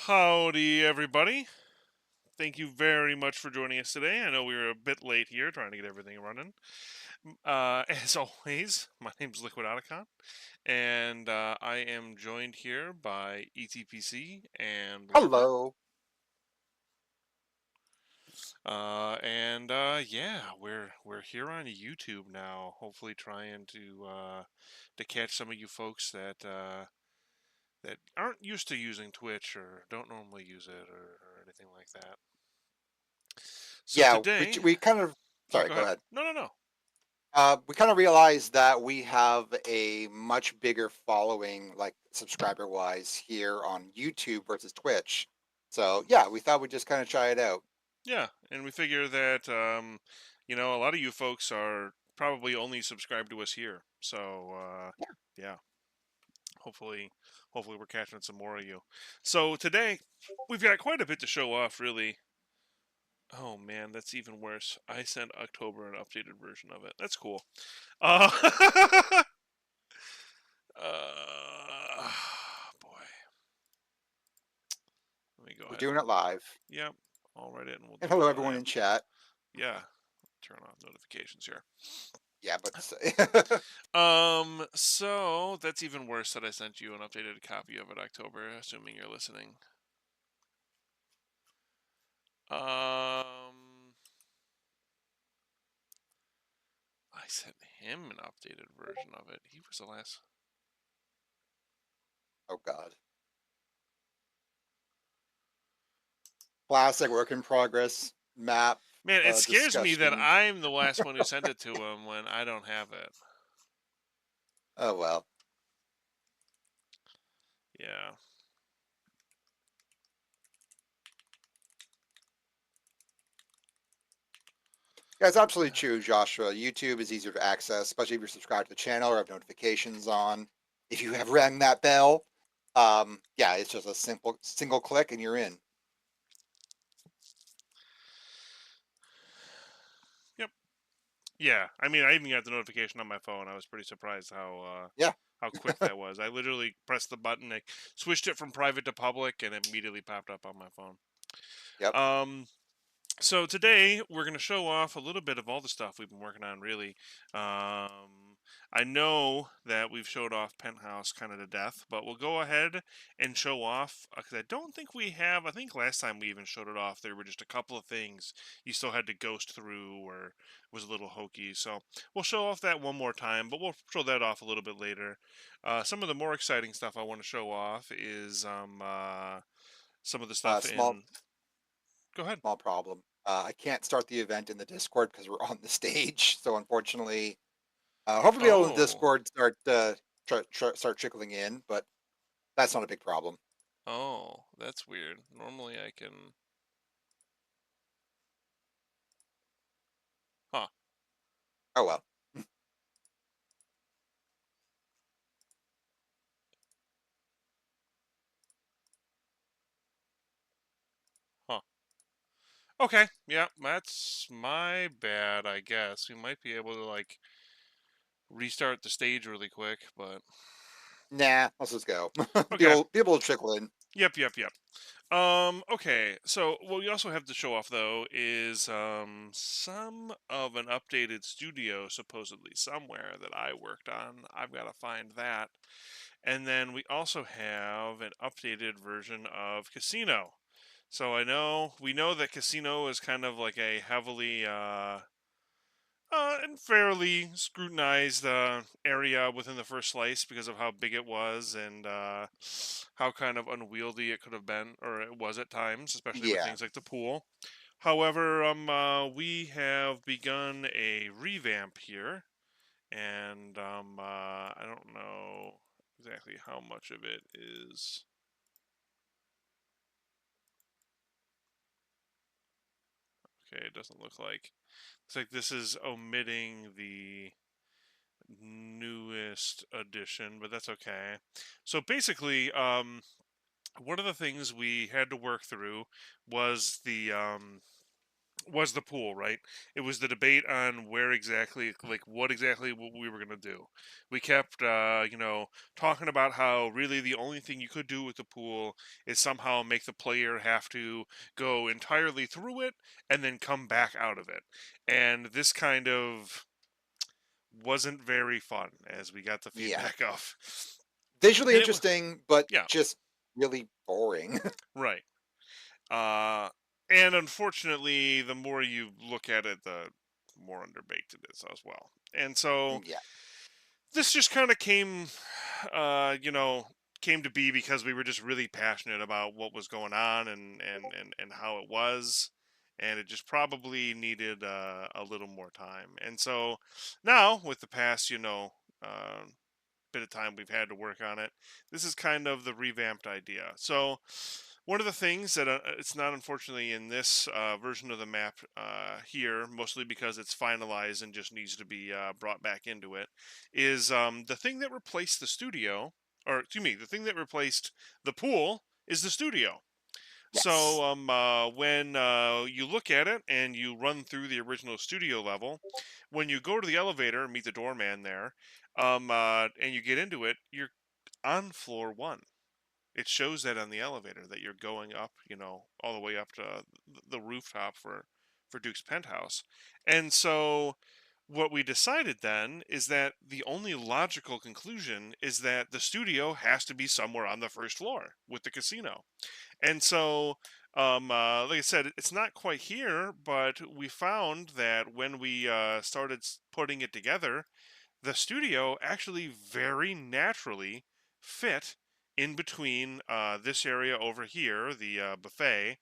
Howdy, everybody. Thank you very much for joining us today. I know we were a bit late here trying to get everything running. As always, my name's LiquidOtacon, and I am joined here by ETPC and Robert. Hello. Yeah, we're here on YouTube now. Hopefully, trying to catch some of you folks that aren't used to using Twitch or don't normally use it or anything like that. So Yeah, today, we kind of oh, sorry, go go ahead. ahead. No, no, no. We kind of realized that we have a much bigger following, like subscriber wise, here on YouTube versus Twitch. So yeah, we thought we'd just kind of try it out. Yeah, and we figure that a lot of you folks are probably only subscribed to us here. So yeah, hopefully, hopefully we're catching some more of you. So today we've got quite a bit to show off, really. Oh man, that's even worse. I sent October an updated version of it. That's cool. Uh, uh boy, let me go We're ahead doing and it live. yep, I'll write it and we'll And do it hello, on everyone that. in chat. Yeah, turn off notifications here. Yeah, but So that's even worse that I sent you an updated copy of it October, assuming you're listening. Um, I sent him an updated version of it. He was the last. oh god, classic work in progress map Man, it scares me that discussion. I'm the last one who sent it to him when I don't have it. Oh well, Yeah. yeah, it's absolutely true, Joshua. YouTube is easier to access, especially if you're subscribed to the channel or have notifications on. If you have rang that bell, yeah, it's just a simple single click and you're in. Yep. Yeah. I mean, I even got the notification on my phone. I was pretty surprised Yeah, how quick that was. I literally pressed the button, I switched it from private to public, and it immediately popped up on my phone. yep. Um, So today we're going to show off a little bit of all the stuff we've been working on. Really, I know that we've showed off Penthouse kind of to death, but we'll go ahead and show off because I don't think we have. I think last time we even showed it off, there were just a couple of things you still had to ghost through, or was a little hokey. So we'll show off that one more time, but we'll show that off a little bit later. Some of the more exciting stuff I want to show off is some of the stuff Small in. Go ahead. small problem. I can't start the event in the Discord because we're on the stage. So unfortunately, hopefully, we'll be able to Oh. Discord start trickling in, but that's not a big problem. Oh, that's weird. Normally I can. Huh. Oh well. Huh. Okay. Yeah, that's my bad, I guess. We might be able to, like, restart the stage really quick, but. Nah, let's just go. Okay. People will trickle in. Yep, yep, yep. Okay. So, what we also have to show off, though, is, some of an updated studio, supposedly, somewhere that I worked on. I've got to find that. And then we also have an updated version of Casino. So we know that Casino is kind of like a heavily and fairly scrutinized area within the first slice because of how big it was and how kind of unwieldy it could have been, or it was at times, especially with Yeah. things like the pool. However, we have begun a revamp here, and I don't know exactly how much of it is. Okay, it doesn't look like. It's like this is omitting the newest edition, but that's okay. So basically, one of the things we had to work through was was the pool, right? It was the debate on where exactly, like what exactly what we were gonna do. We kept, talking about how really the only thing you could do with the pool is somehow make the player have to go entirely through it and then come back out of it. And this kind of wasn't very fun, as we got the Yeah. feedback of. Visually And it was, interesting, but yeah, just really boring. right. Uh, and unfortunately, the more you look at it, the more underbaked it is as well. And so Yeah. this just kind of came, uh, you know, came to be because we were just really passionate about what was going on and how it was. And it just probably needed a little more time. And so now, with the past, uh, bit of time we've had to work on it. This is kind of the revamped idea. So, one of the things that it's not unfortunately in this version of the map here, mostly because it's finalized and just needs to be brought back into it, is the thing that replaced the studio, or excuse me, the thing that replaced the pool is the studio. Yes. So when you look at it and you run through the original studio level, when you go to the elevator and meet the doorman there, and you get into it, you're on floor one. It shows that on the elevator that you're going up, all the way up to the rooftop for Duke's penthouse. And so what we decided then is that the only logical conclusion is that the studio has to be somewhere on the first floor with the casino. And so, like I said, it's not quite here, but we found that when we started putting it together, the studio actually very naturally fit in between this area over here, the buffet,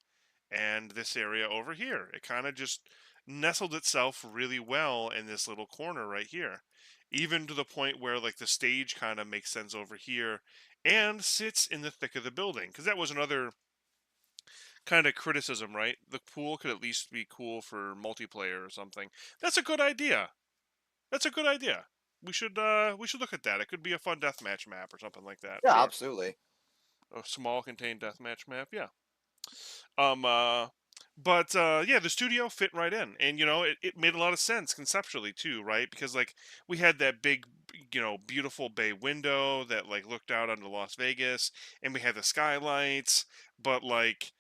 and this area over here. It kind of just nestled itself really well in this little corner right here, even to the point where like the stage kind of makes sense over here and sits in the thick of the building. Because that was another kind of criticism, right? The pool could at least be cool for multiplayer or something. That's a good idea. That's a good idea. We should look at that. It could be a fun deathmatch map or something like that. Yeah, Sure. absolutely. A small contained deathmatch map. Yeah. Um uh but yeah, the studio fit right in. And it made a lot of sense conceptually too, right? Because like we had that big beautiful bay window that like looked out onto Las Vegas, and we had the skylights, but like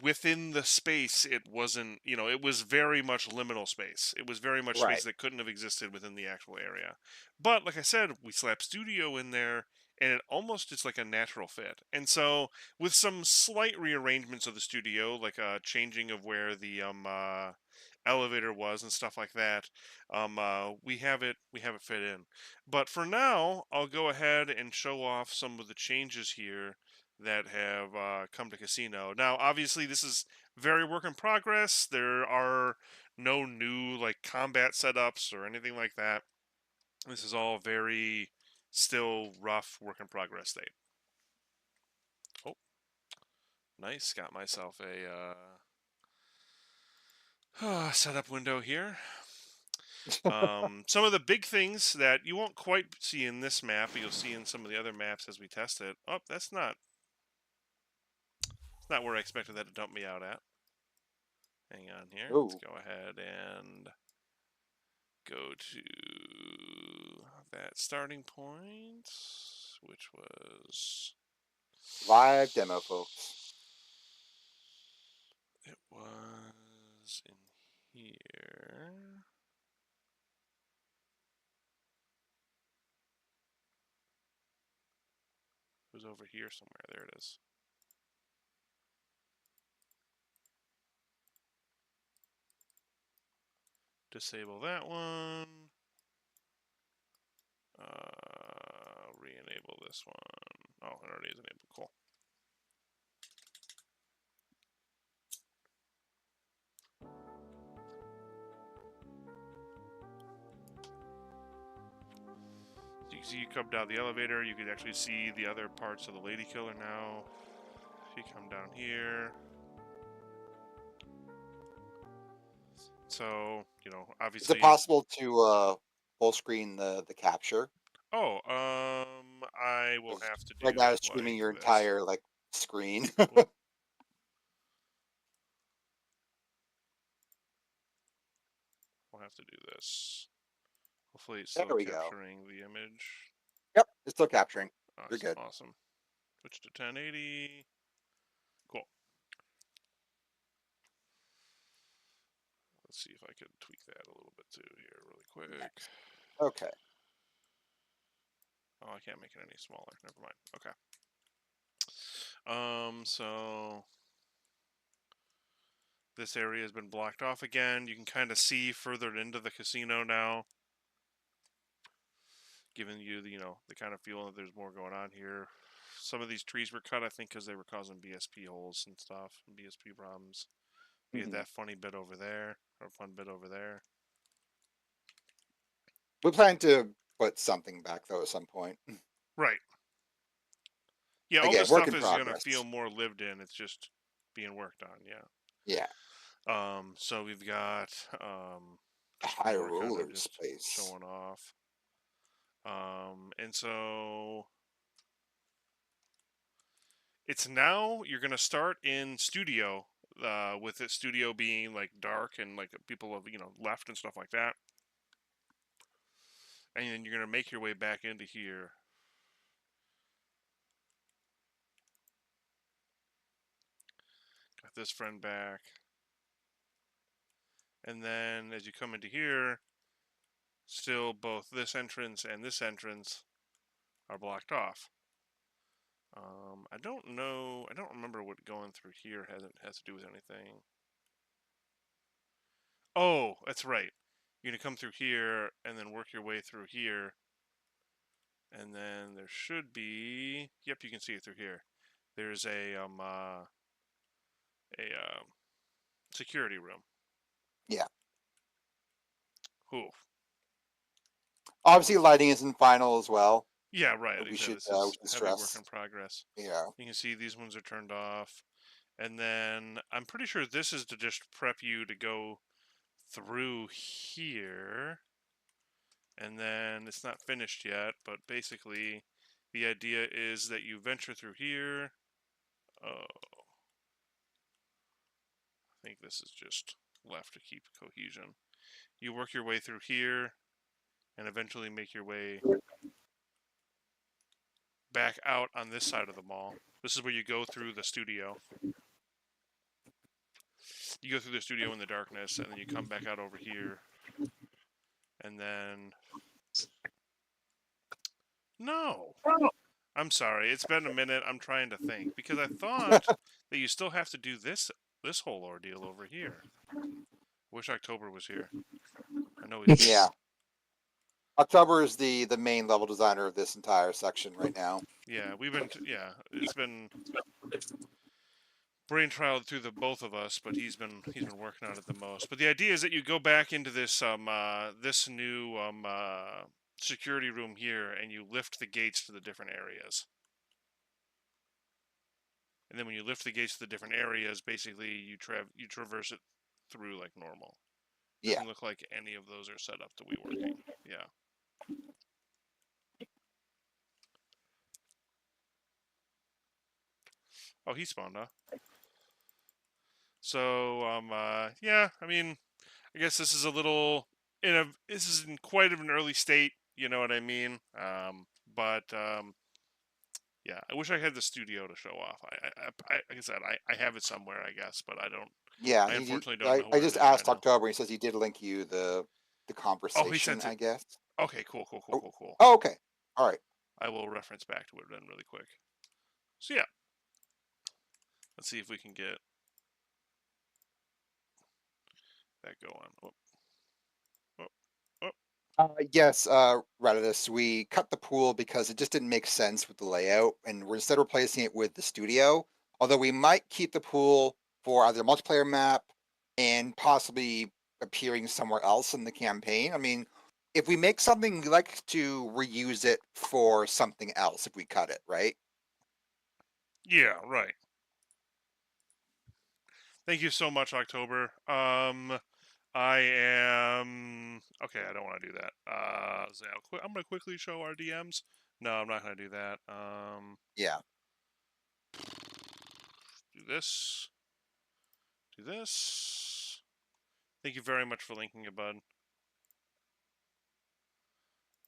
within the space it wasn't, it was very much liminal space. It was very much space Right. that couldn't have existed within the actual area. But like I said, we slapped studio in there, and it almost is like a natural fit. And so with some slight rearrangements of the studio, like a changing of where the elevator was and stuff like that, we have it fit in. But for now, I'll go ahead and show off some of the changes here that have come to casino. Now, obviously, this is very work in progress. There are no new like combat setups or anything like that. This is all very still rough work in progress state. Oh, nice. Got myself a setup window here. Some of the big things that you won't quite see in this map, but you'll see in some of the other maps as we test it. Oh, that's not where I expected that to dump me out at. Hang on here. Let's Ooh, go ahead and go to that starting point, which was live demo, folks. it was in here. It was over here somewhere. There it is. Disable that one. Re-enable this one. Oh, it already is enabled. Cool. So you can see you come down the elevator. You can actually see the other parts of the lady killer now. If you come down here. So, Is it obviously. possible to full screen the capture? Oh, I will 'Cause have to right now do it's it streaming like your this. entire like screen. Well, have to do this. Hopefully it's There still we go. capturing the image. Yep, it's still capturing. You're Awesome, good. awesome. Switch to 1080. Cool. Let's see if I can tweak that a little bit too here really quick. Nice. Okay. Oh, I can't make it any smaller. Never mind. Okay. So this area has been blocked off again. You can kind of see further into the casino now, giving you the, the kind of feeling that there's more going on here. Some of these trees were cut, I think, because they were causing BSP holes and stuff, BSP problems. We had Hmm. that funny bit over there, or fun bit over there. We plan to put something back though at some point. Right. Yeah, all Again, this work stuff in is gonna feel progress. more lived in. It's just being worked on. Yeah. Yeah. So we've got The just high more kind of rollers just place. showing off. And so it's now you're gonna start in studio, with it studio being like dark and like people have left and stuff like that, and then you're gonna make your way back into here. Got this friend back, and then as you come into here, still both this entrance and this entrance are blocked off. I don't know. I don't remember what going through here has to do with anything. Oh, that's right. You're gonna come through here and then work your way through here, and then there should be. Yep, you can see it through here. There's a security room. Yeah. Ooh. Obviously, lighting isn't final as well. Yeah, right. But Like I said, this we is should heavy work stress. in progress. Yeah. You can see these ones are turned off, and then I'm pretty sure this is to just prep you to go through here, and then it's not finished yet, but basically the idea is that you venture through here. Oh, I think this is just left to keep cohesion. You work your way through here and eventually make your way back out on this side of the mall. This is where you go through the studio. You go through the studio in the darkness, and then you come back out over here, and then no, I'm sorry. It's been a minute. I'm trying to think because I thought that you still have to do this whole ordeal over here. Wish October was here. I know he's busy. Yeah. October is the main level designer of this entire section right now. Yeah, yeah, it's been brain trial through the both of us, but he's been working on it the most. But the idea is that you go back into this new security room here, and you lift the gates to the different areas. And then when you lift the gates to the different areas, basically you traverse it through like normal. Yeah. Doesn't look like any of those are set up to be working. Yeah. Oh, he spawned, huh? So yeah. I mean, I guess this is a little this is in quite of an early state. You know what I mean? But yeah, I wish I had the studio to show off. Like I said, I have it somewhere, I guess, but I don't. Yeah. I unfortunately don't I, know I where it just is right asked now. October. He says he did link you the Oh, he conversation, sent it. I guess. Okay, cool, cool, cool, Oh, cool, cool. oh, okay. All right. I will reference back to it then really quick. So yeah, let's see if we can get that going. Oh, oh, oh. Yes, Redditus, we cut the pool because it just didn't make sense with the layout, and we're instead replacing it with the studio. Although we might keep the pool for either a multiplayer map and possibly appearing somewhere else in the campaign. I mean, if we make something, we like to reuse it for something else if we cut it, right? Yeah, right. Thank you so much, October. I am okay. I don't want to do that. So I'm gonna quickly show our DMs. No, I'm not gonna do that. Yeah. Do this. Do this. Thank you very much for linking it, bud.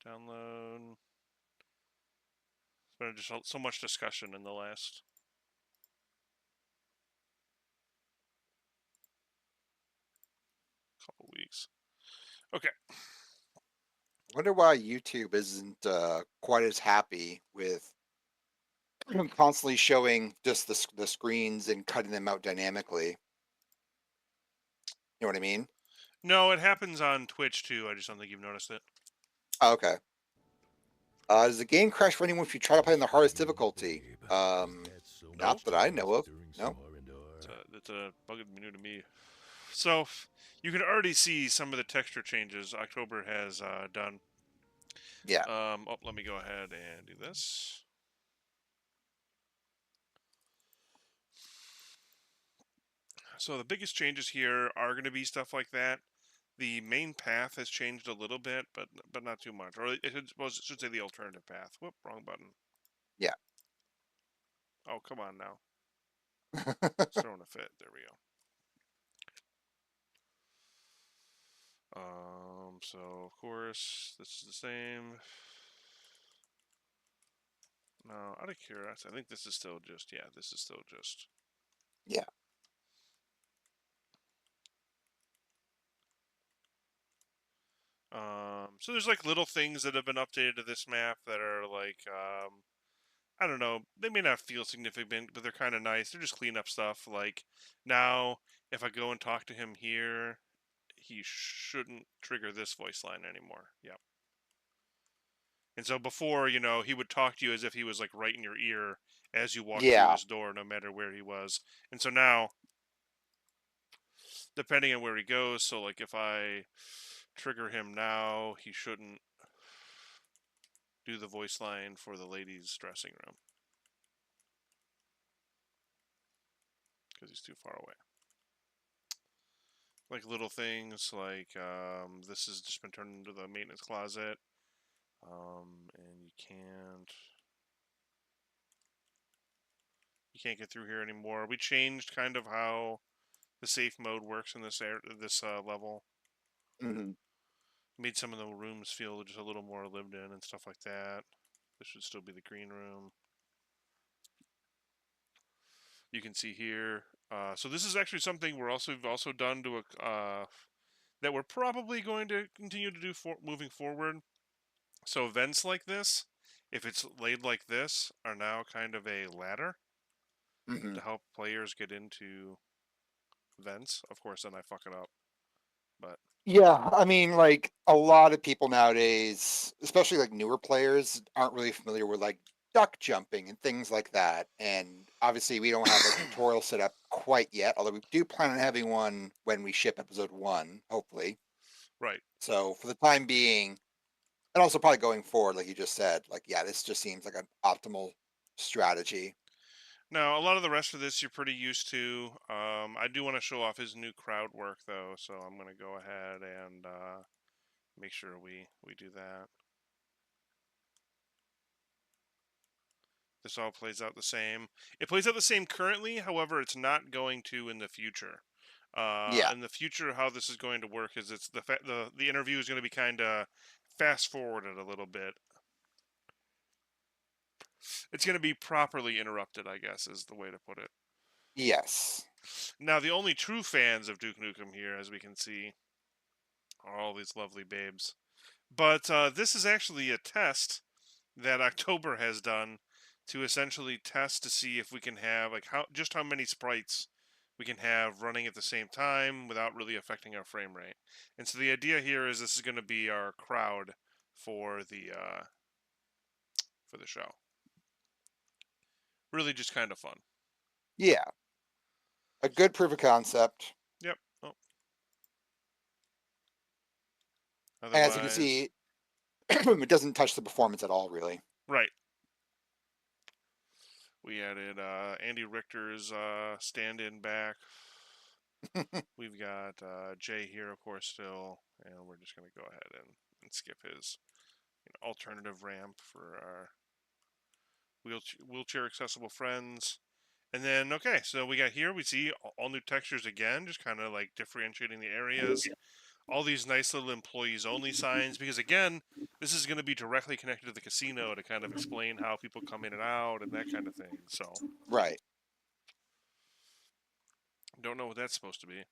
Download. There's been just so much discussion in the last couple weeks. Okay. Wonder why YouTube isn't quite as happy with constantly showing just the screens and cutting them out dynamically. You know what I mean? No, it happens on Twitch too. I just don't think you've noticed it. Oh, okay. Does the game crash for anyone if you try to play on the hardest difficulty? Nope. Not that I know of. No. That's a bug new to me. So you can already see some of the texture changes October has done. Yeah. Let me go ahead and do this. So the biggest changes here are going to be stuff like that. The main path has changed a little bit, but not too much. Or it should say the alternative path. Whoop, wrong button. Yeah. Oh, come on now. It's throwing a fit. There we go. So of course this is the same. No, out of curiosity, I think this is still just this is still just. Yeah. So there's like little things that have been updated to this map that are like, I don't know, they may not feel significant, but they're kind of nice. They're just cleanup stuff. Like now, if I go and talk to him here, he shouldn't trigger this voice line anymore. Yep. And so before, he would talk to you as if he was like right in your ear as you walked through Yeah. his door, no matter where he was. And so now, depending on where he goes, so like if I trigger him now, he shouldn't do the voice line for the ladies' dressing room because he's too far away. Like little things like this has just been turned into the maintenance closet, and you can't get through here anymore. We changed kind of how the safe mode works in this level. Hmm. Made some of the rooms feel just a little more lived in and stuff like that. This should still be the green room. You can see here. So this is actually something we've also done to a that we're probably going to continue to do moving forward. So vents like this, if it's laid like this, are now kind of a ladder Hmm. to help players get into vents. Of course, then I fuck it up, but Yeah, I mean, like a lot of people nowadays, especially like newer players, aren't really familiar with like duck jumping and things like that. And obviously, we don't have a tutorial set up quite yet, although we do plan on having one when we ship episode 1, hopefully. right. So for the time being, and also probably going forward, like you just said, like, yeah, this just seems like an optimal strategy. Now, a lot of the rest of this you're pretty used to. I do want to show off his new crowd work though, so I'm going to go ahead and make sure we do that. This all plays out the same. It plays out the same currently, however, it's not going to in the future. Yeah. In the future, how this is going to work is it's the interview is going to be kind of fast forwarded a little bit. It's going to be properly interrupted, I guess, is the way to put it. Yes. Now, the only true fans of Duke Nukem here, as we can see, are all these lovely babes. But this is actually a test that October has done to essentially test to see if we can have like how many sprites we can have running at the same time without really affecting our frame rate. And so the idea here is this is going to be our crowd for the show. Really, just kind of fun. Yeah. A good proof of concept. Yep. Oh, And as you can otherwise, see, it doesn't touch the performance at all, really. right. We added Andy Richter's stand-in back. We've got Jay here, of course, still, and we're just going to go ahead and skip his alternative ramp for our wheelchair accessible friends. And then, okay, so we got here, we see all new textures again, just kind of like differentiating the areas. all these nice little employees only signs, because again, this is going to be directly connected to the casino to kind of explain how people come in and out and that kind of thing. So, Right. don't know what that's supposed to be.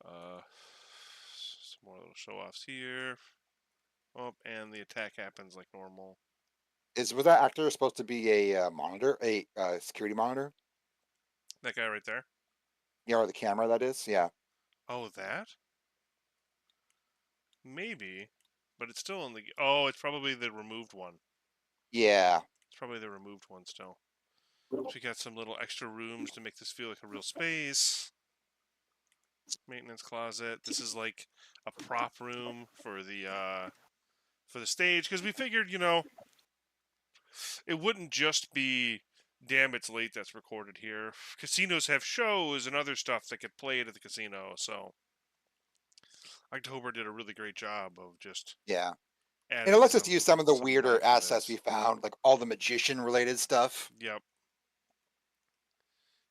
Some more little show offs here. Oh, and the attack happens like normal. Was that actor supposed to be a monitor, a security monitor? That guy right there. Or the camera that is? Yeah. Oh, that? Maybe. But it's still in the. Oh, it's probably the removed one. Yeah. It's probably the removed one still. So we got some little extra rooms to make this feel like a real space. Maintenance closet. This is like a prop room for the stage, because we figured, it wouldn't just be Damn It's Late that's recorded here. Casinos have shows and other stuff that get played at the casino, so October did a really great job of just Yeah. And it adding lets us use some of the some weirder live assets we footage. found, like all the magician related stuff. Yep.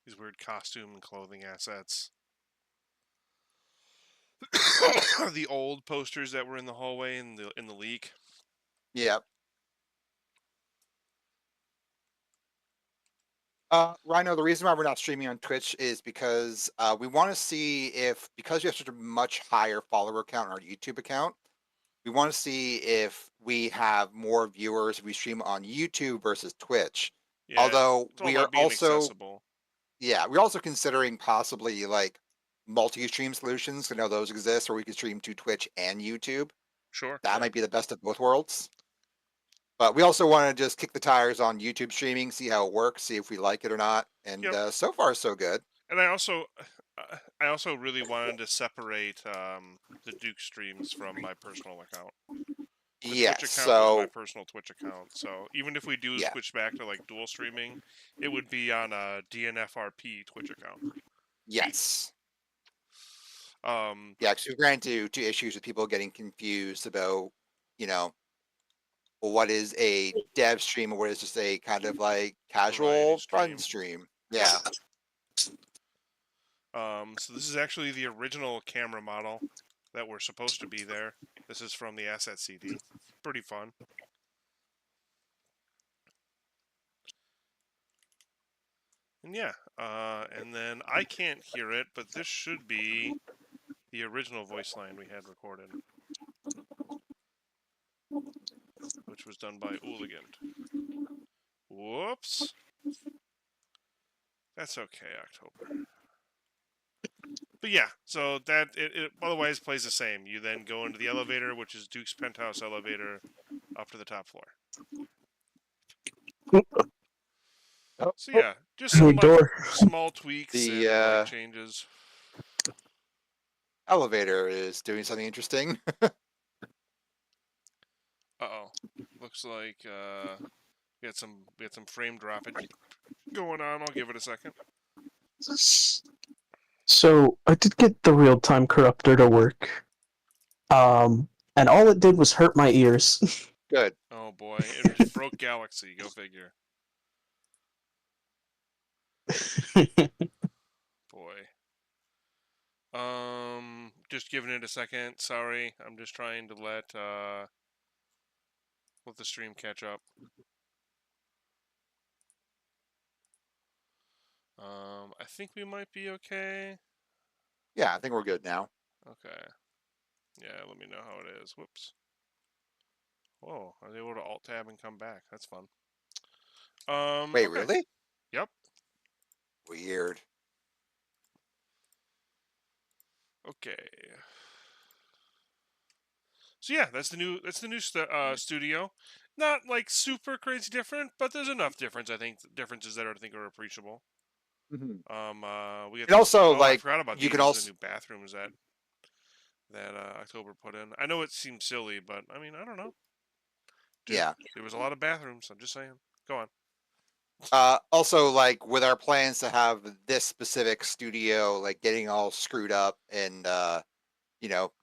These weird costume and clothing assets. The old posters that were in the hallway in the leak. Yeah. Rhino, the reason why we're not streaming on Twitch is because we want to see if, because we have such a much higher follower count on our YouTube account, we want to see if we have more viewers if we stream on YouTube versus Twitch. Yeah, Although it's all we are about being also, accessible. yeah, we're also considering possibly like multi-stream solutions. I know those exist where we can stream to Twitch and YouTube. Sure, That yeah. might be the best of both worlds. But we also want to just kick the tires on YouTube streaming, see how it works, see if we like it or not. And Yep. so far, so good. And I also really wanted to separate the Duke streams from my personal account. The Twitch Yes. account is my So personal Twitch account, so even if we do yeah. switch back to like dual streaming, it would be on a DNFRP Twitch account. Yes. Um, Yeah. Because we ran into issues with people getting confused about, you know, well, what is a dev stream and what is just a kind of like variety casual fun stream. stream. Yep. Yeah. So this is actually the original camera model that were supposed to be there. This is from the asset CD. Pretty fun. And yeah, and then I can't hear it, but this should be the original voice line we had recorded, which was done by Ooligand. Whoops. That's okay, October. But yeah, so that it otherwise plays the same. You then go into the elevator, which is Duke's penthouse elevator, up to the top floor. So yeah, just Hey, some like door. small tweaks The and light changes. elevator is doing something interesting. Uh-oh. Looks like we had some frame droppage going on. I'll give it a second. So I did get the real-time corruptor to work. And all it did was hurt my ears. Good. Oh boy, it broke Galaxy. Go figure. Boy. Just giving it a second. Sorry, I'm just trying to let the stream catch up. I think we might be okay. Yeah, I think we're good now. Okay. Yeah, let me know how it is. Whoops. Whoa, I was able to alt tab and come back. That's fun. Wait, Okay. really? Yep. Weird. Okay. So yeah, that's the new studio. Not like super crazy different, but there's enough difference. I think differences that I think are appreciable. Mm-hmm. We got And these. also, Oh, I like, forgot about you these. can These are also, the new bathrooms that October put in. I know it seems silly, but I mean, I don't know. yeah. There was a lot of bathrooms. I'm just saying. Go on. Also, like, with our plans to have this specific studio, like, getting all screwed up and,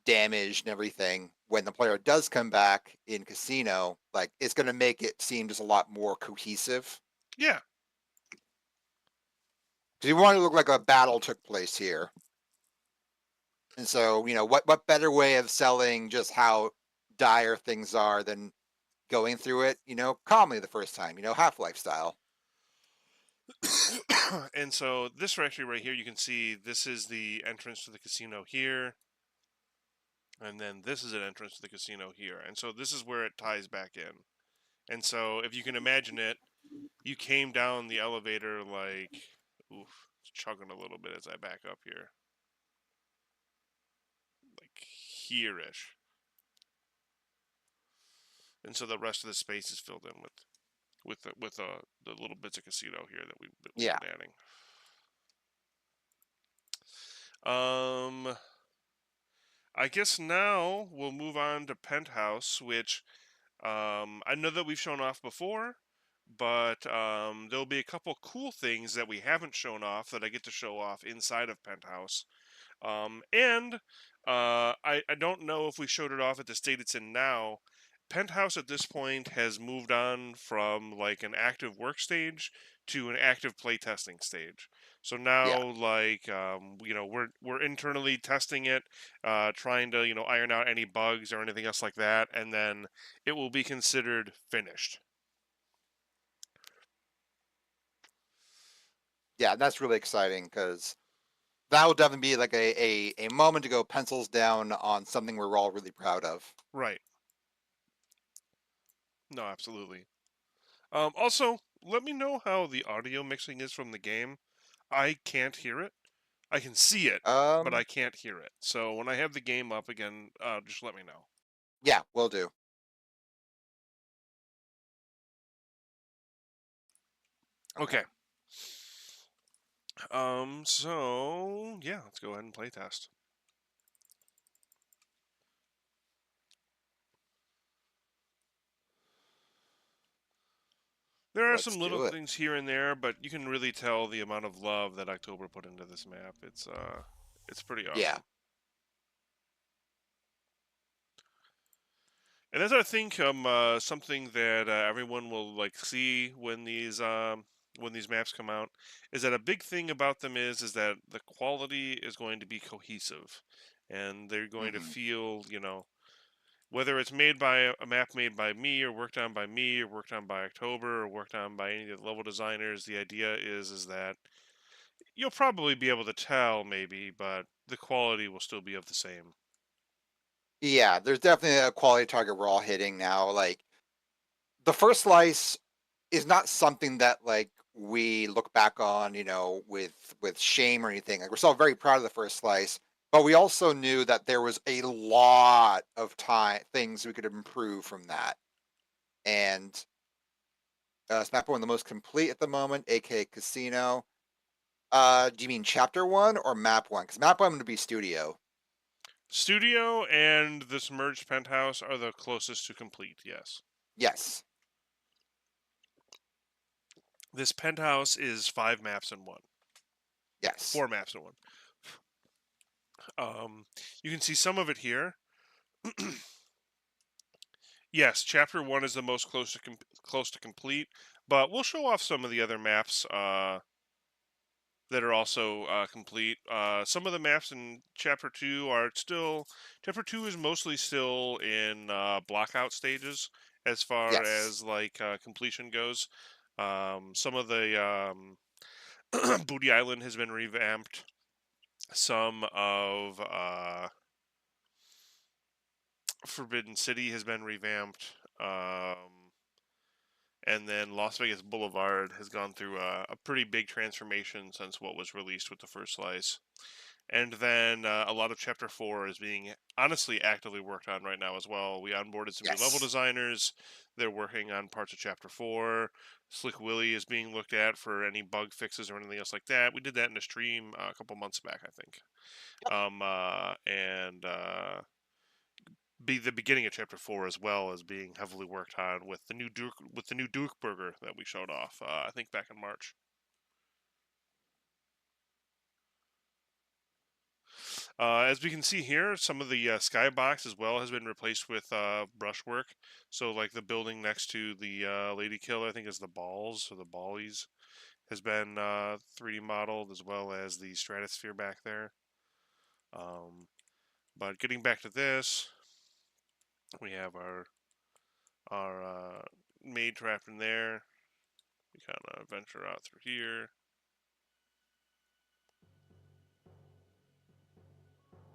damaged and everything, when the player does come back in casino, like, it's going to make it seem just a lot more cohesive. Yeah. Because you want it to look like a battle took place here. And so, what better way of selling just how dire things are than going through it, calmly the first time, Half-Life style. And so this actually right here, you can see this is the entrance to the casino here. And then this is an entrance to the casino here. And so this is where it ties back in. And so if you can imagine it, you came down the elevator like, oof, it's chugging a little bit as I back up here. Like here-ish. And so the rest of the space is filled in with the little bits of casino here that we've Yeah. been adding. I guess now we'll move on to Penthouse, which I know that we've shown off before, but there'll be a couple cool things that we haven't shown off that I get to show off inside of Penthouse. And I don't know if we showed it off at the state it's in now. Penthouse at this point has moved on from like an active work stage to an active playtesting stage. So now, Yeah. like, we're internally testing it, trying to iron out any bugs or anything else like that, and then it will be considered finished. Yeah, that's really exciting because that will definitely be like a moment to go pencils down on something we're all really proud of. Right. No, absolutely. Also, let me know how the audio mixing is from the game. I can't hear it. I can see it, but I Um, can't hear it. So when I have the game up again, just let me know. yeah, will do. Okay. So yeah, let's go ahead and play test. There are Let's some little do it. things here and there, but you can really tell the amount of love that October put into this map. It's pretty Yeah. awesome. And as I think something that everyone will like see when these maps come out is that a big thing about them is that the quality is going to be cohesive, and they're going to Hmm. feel whether it's made by a map made by me or worked on by me or worked on by October or worked on by any of the level designers. The idea is that you'll probably be able to tell maybe, but the quality will still be of the same. Yeah, there's definitely a quality target we're all hitting now. Like the first slice is not something that like we look back on, with shame or anything. Like we're still very proud of the first slice, but we also knew that there was a lot of time things we could improve from that. And it's map one the most complete at the moment, aka Casino. Do you mean chapter one or map one? Because map one would be studio. Studio and this merged penthouse are the closest to complete, yes. Yes. This penthouse is 5 maps in one, Yes. 4 maps in one. You can see some of it here. Yes, chapter one is the most close to complete, but we'll show off some of the other maps that are also complete. Some of the maps in chapter two are still. Chapter two is mostly still in blockout stages as far Yes. as like completion goes. Some of the Booty Island has been revamped. Some of Forbidden City has been revamped. And then Las Vegas Boulevard has gone through a pretty big transformation since what was released with the first slice. And then a lot of Chapter 4 is being honestly actively worked on right now as well. We onboarded some new level Yes. designers. They're working on parts of Chapter 4. Slick Willy is being looked at for any bug fixes or anything else like that. We did that in a stream a couple months back, I think. And be the beginning of Chapter 4 as well as being heavily worked on with the new Duke burger that we showed off. I think back in March. As we can see here, some of the skybox as well has been replaced with brushwork. So, like the building next to the Lady Killer, I think is the balls or the ballies, has been 3D modeled as well as the stratosphere back there. Um, But getting back to this, we have our maid trapped in there. We kind of venture out through here.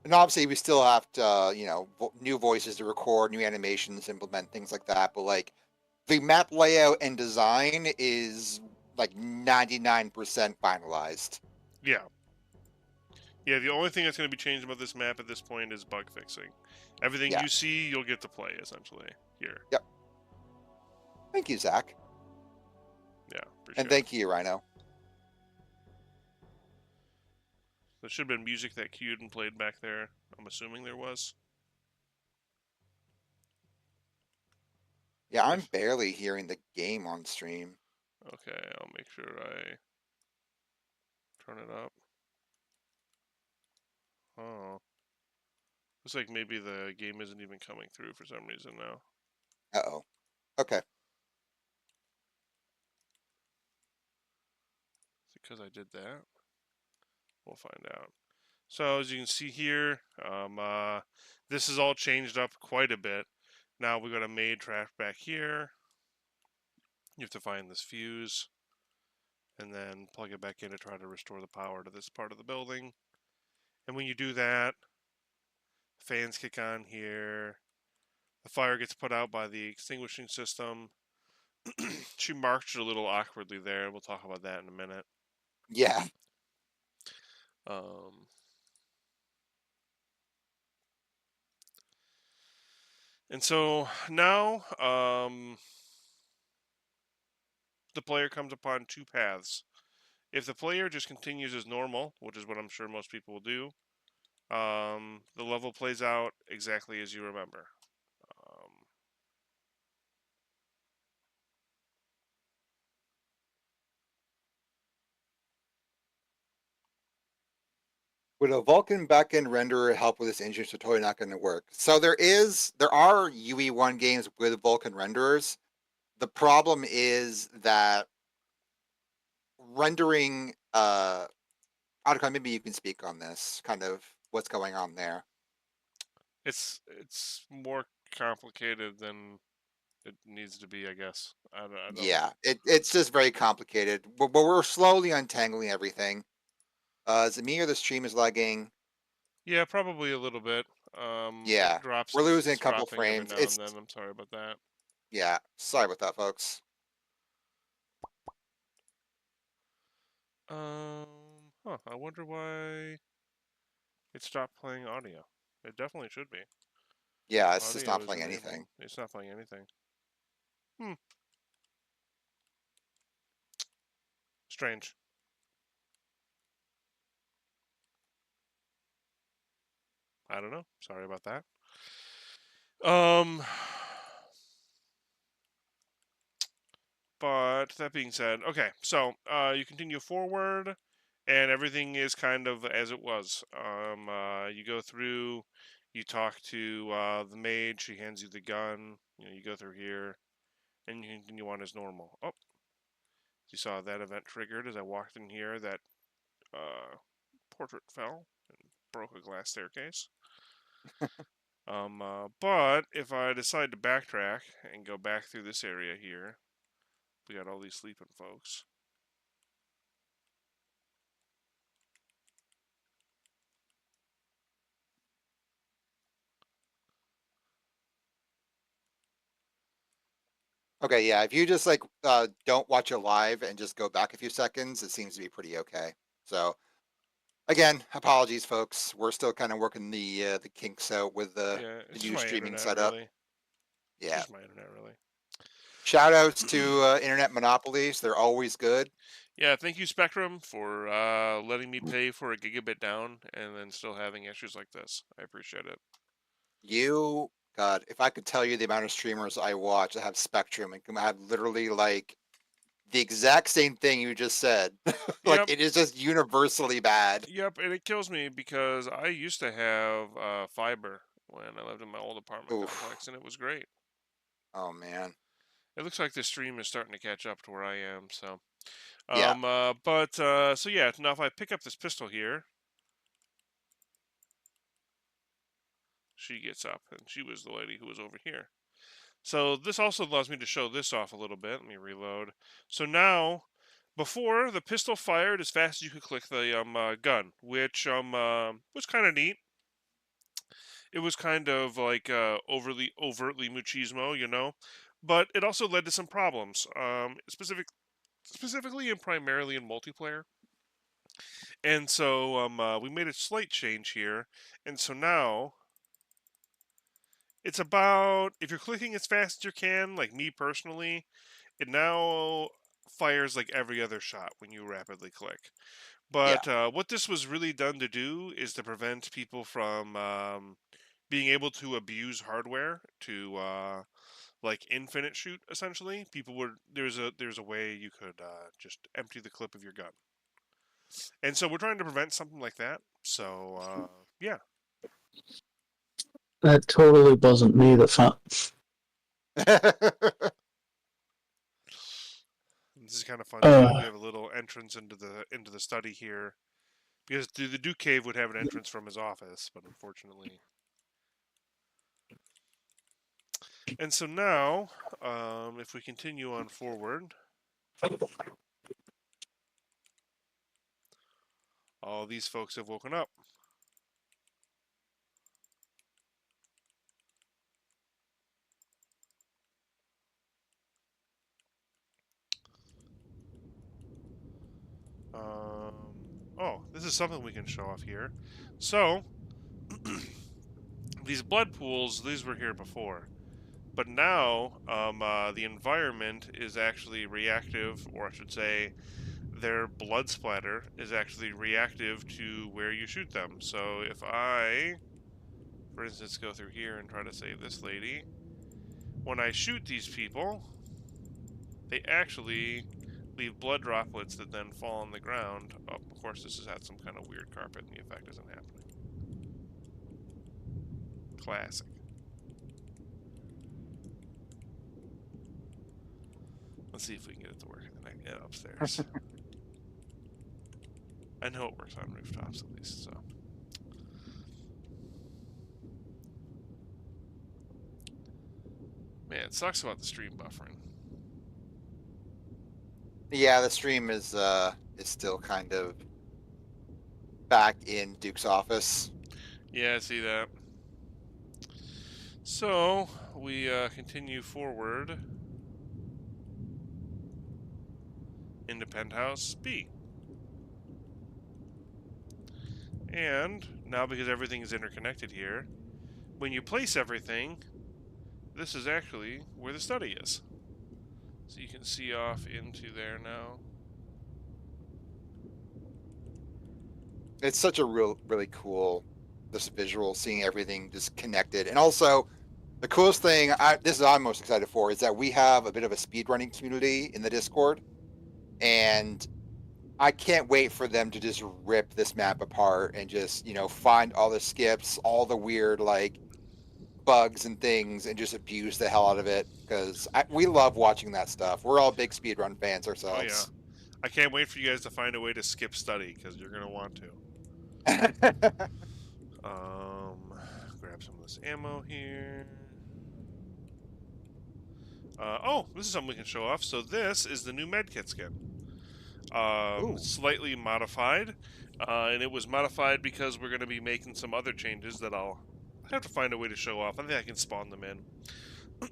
And obviously, we still have to, new voices to record, new animations, implement things like that. But like the map layout and design is like 99% finalized. Yeah. Yeah, the only thing that's going to be changed about this map at this point is bug fixing. Everything Yeah. you see, you'll get to play, essentially, here. Yep. Thank you, Zach. Yeah, And appreciate it. thank you, Rhino. There should have been music that queued and played back there. I'm assuming there was. Yeah, I'm If barely hearing the game on stream. Okay, I'll make sure I turn it up. Oh. Looks like maybe the game isn't even coming through for some reason now. Uh-oh. Okay. Is it because I did that? We'll find out. So as you can see here, this is all changed up quite a bit. Now we've got a maid trap back here. You have to find this fuse and then plug it back in to try to restore the power to this part of the building. And when you do that, fans kick on here. The fire gets put out by the extinguishing system. She marked it a little awkwardly there. We'll talk about that in a minute. Yeah. Um, and so now the player comes upon two paths. If the player just continues as normal, which is what I'm sure most people will do, the level plays out exactly as you remember. Um, Would a Vulkan backend renderer help with this engine? It's totally not going to work. So there are UE1 games with Vulkan renderers. The problem is that rendering Otacon, maybe you can speak on this, kind of what's going on there. it's more complicated than it needs to be, I guess. I don't. Yeah, it's just very complicated. But we're slowly untangling everything. Is it me or the stream is lagging? Yeah, probably a little bit. It Yeah, drops we're and losing a it's couple dropping every frames. now and then. I'm sorry about that. Yeah, sorry about that, folks. I wonder why it stopped playing audio. It definitely should be. Yeah, it's just Audio not is playing enabled. anything. It's not playing anything. Hmm. Strange. I don't know. Sorry about that. Um. But that being said, okay. So you continue forward, and everything is kind of as it was. You go through. You talk to the maid. She hands you the gun. You go through here, and you continue on as normal. Oh, you saw that event triggered as I walked in here. That portrait fell and broke a glass staircase. But if I decide to backtrack and go back through this area here, we got all these sleeping folks. Okay, yeah, if you just like don't watch it live and just go back a few seconds, it seems to be pretty okay. So again, apologies, folks. We're still kind of working the kinks out with Yeah, the it's just new my streaming internet, setup. really. It's Yeah. just my internet, really. Shout outs to internet monopolies. They're always good. Yeah, thank you, Spectrum, for letting me pay for a gigabit down and then still having issues like this. I appreciate it. God, if I could tell you the amount of streamers I watch that have Spectrum and can have literally like the exact same thing you just said, like Yep, it is just universally bad. yep, and it kills me because I used to have fiber when I lived in my old apartment Oof. complex, and it was great. Oh man. It looks like this stream is starting to catch up to where I am, so. Yeah. So yeah, now if I pick up this pistol here, she gets up, and she was the lady who was over here. So this also allows me to show this off a little bit. Let me reload. So now, before, the pistol fired as fast as you could click the gun, which was kind of neat. It was kind of like overtly machismo, you know, but it also led to some problems, specifically and primarily in multiplayer. And so we made a slight change here, and so now it's about, if you're clicking as fast as you can, like me personally, it now fires like every other shot when you rapidly click. Yeah. But what this was really done to do is to prevent people from being able to abuse hardware to like infinite shoot. Essentially, people would there's a way you could just empty the clip of your gun, and so we're trying to prevent something like that. So yeah, That totally wasn't me that found. this is kind of fun too. We Uh, have a little entrance into the study here because the Duke Cave would have an entrance from his office, but unfortunately. And so now, if we continue on forward, all these folks have woken up. Oh, this is something we can show off here. So, these blood pools, these were here before. But now, the environment is actually reactive, or I should say, their blood splatter is actually reactive to where you shoot them. So if I, for instance, go through here and try to save this lady, when I shoot these people, they actually leave blood droplets that then fall on the ground. Oh, of course, this has had some kind of weird carpet and the effect isn't happening. Classic. Let's see if we can get it to work and then I can get upstairs. I know it works on rooftops at least, so. Man, it sucks about the stream buffering. Yeah, the stream is still kind of back in Duke's office. Yeah, I see that. So, we continue forward into Penthouse B. And now, because everything is interconnected here, when you place everything, this is actually where the study is. So you can see off into there now. It's such a really cool this visual, seeing everything just connected. And also the coolest thing this is I'm most excited for is that we have a bit of a speedrunning community in the Discord, and I can't wait for them to just rip this map apart and just, find all the skips, all the weird like bugs and things, and just abuse the hell out of it, because we love watching that stuff. We're all big speedrun fans Oh yeah. ourselves. I can't wait for you guys to find a way to skip study, because you're going to want to. Grab some of this ammo here. Oh, this is something we can show off. So this is the new medkit skin. Slightly modified. And it was modified because we're going to be making some other changes that I'll have to find a way to show off. I think I can spawn them in.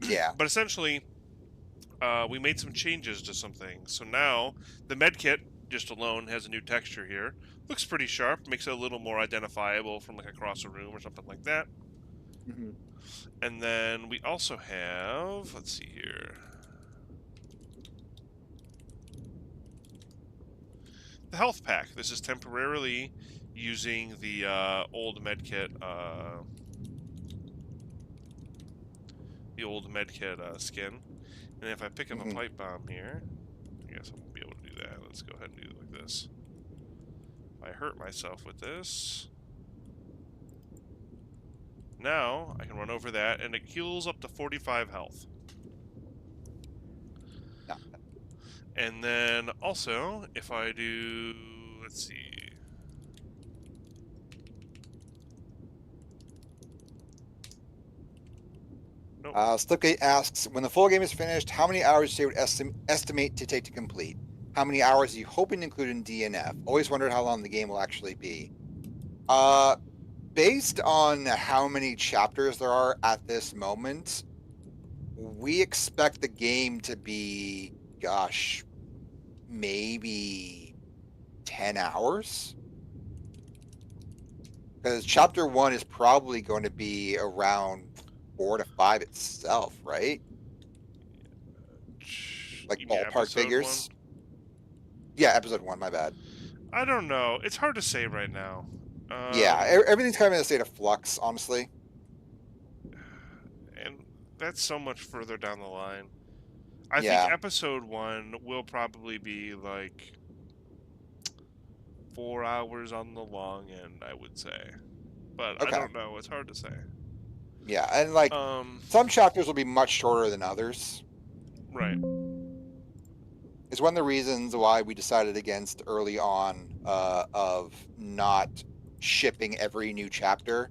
Yeah. But essentially, we made some changes to some things. So now, the medkit, just alone, has a new texture here. Looks pretty sharp, makes it a little more identifiable from like across a room or something like that. Mm-hmm. And then we also have, let's see here, the health pack. This is temporarily using the old medkit, skin. And if I pick up a pipe bomb here, I guess I won't be able to do that. Let's go ahead and do it like this. If I hurt myself with this, now I can run over that, and it heals up to 45 health. Yeah. And then also, if I do, let's see, Slipgate asks, when the full game is finished, how many hours do you would estimate to take to complete? How many hours are you hoping to include in DNF? Always wondered how long the game will actually be. Based on how many chapters there are at this moment, we expect the game to be, gosh, maybe 10 hours. Because chapter 1 is probably going to be around 4 to 5 itself, right? Like You mean ballpark episode 1? figures. Yeah, episode 1, my bad. I don't know. It's hard to say right now. Yeah, everything's kind of in a state of flux, honestly. And that's so much further down the line. I think Yeah. episode 1 will probably be like 4 hours on the long end, I would say. But I Okay. don't know. It's hard to say. Yeah, and like Um, some chapters will be much shorter than others. right. It's one of the reasons why we decided against early on of not shipping every new chapter,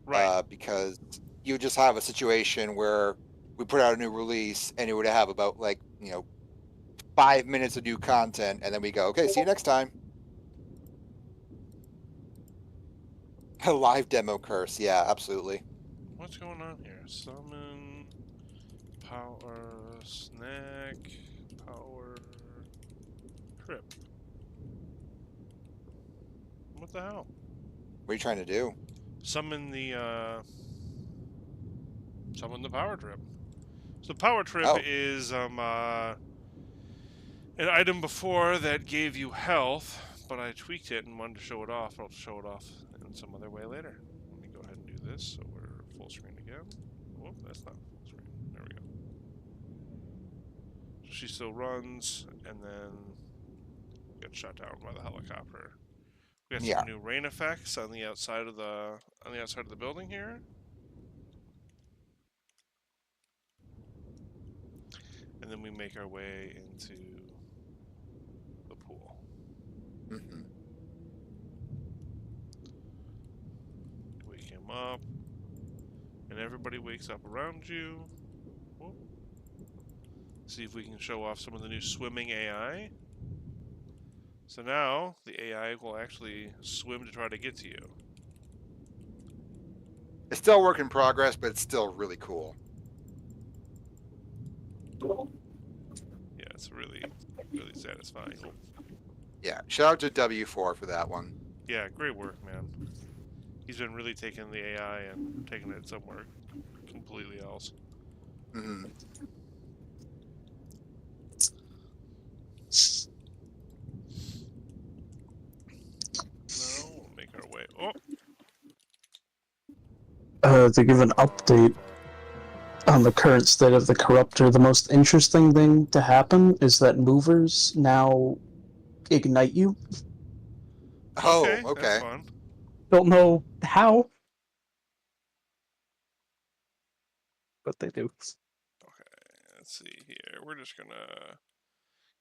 Right. because you just have a situation where we put out a new release and it would have about 5 minutes of new content, and then we go, okay, see you next time. A live demo curse, yeah, absolutely. What's going on here? Summon, power, snack, power, trip. What the hell? What are you trying to do? Summon the power trip. So power trip Oh, is an item before that gave you health, but I tweaked it and wanted to show it off. I'll show it off in some other way later. Let me go ahead and do this so we're full screen again. Oh, that's not full screen. There we go. So she still runs and then gets shot down by the helicopter. We got yeah. some new rain effects on the outside of the building here. And then we make our way into the pool. Hmm. Wake him up, and everybody wakes up around you. Whoop. See if we can show off some of the new swimming AI. So now the AI will actually swim to try to get to you. It's still a work in progress, but it's still really cool. Yeah, it's really, really satisfying. Oh, Yeah, shout out to W4 for that one. yeah, great work, man. He's been really taking the AI and taking it somewhere completely else. Hmm. Now we'll make our way. Oh, To give an update on the current state of the corruptor, the most interesting thing to happen is that movers now ignite you. Oh, okay, that's okay. fun. Don't know how, but they do. Okay, let's see here. We're just gonna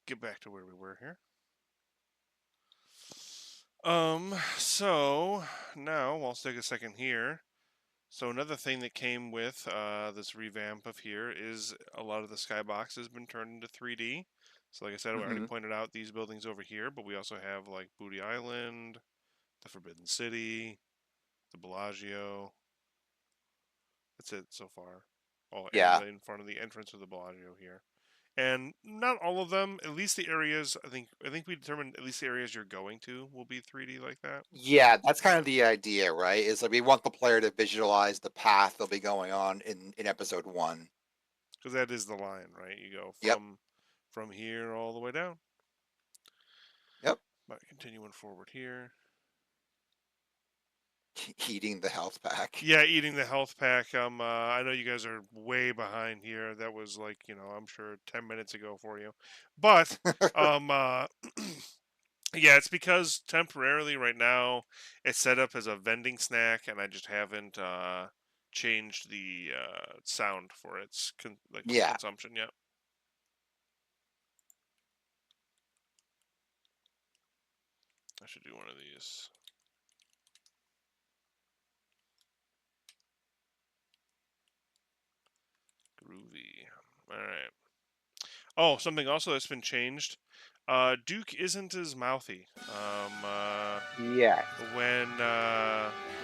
get back to where we were here. So now let's take a second here. So another thing that came with this revamp of here is a lot of the skybox has been turned into 3D. So like I said, I already Hmm. pointed out these buildings over here, but we also have like Booty Island, the Forbidden City, the Bellagio. That's it so far. Oh, and Yeah. in front of the entrance of the Bellagio here. And not all of them, at least the areas, I think we determined at least the areas you're going to will be 3D like that. Yeah, that's kind Yeah. of the idea, right? Is like we want the player to visualize the path they'll be going on in episode 1. Because that is the line, right? You go Yep. from here all the way down. Yep. But continuing forward here. Eating the health pack. Yeah, eating the health pack. I know you guys are way behind here. That was like, I'm sure 10 minutes ago for you. But yeah, it's because temporarily right now it's set up as a vending snack, and I just haven't changed the sound for its Yeah. consumption yet. I should do one of these. Groovy. All right. Oh, something also that's been changed. Duke isn't as mouthy. Yeah.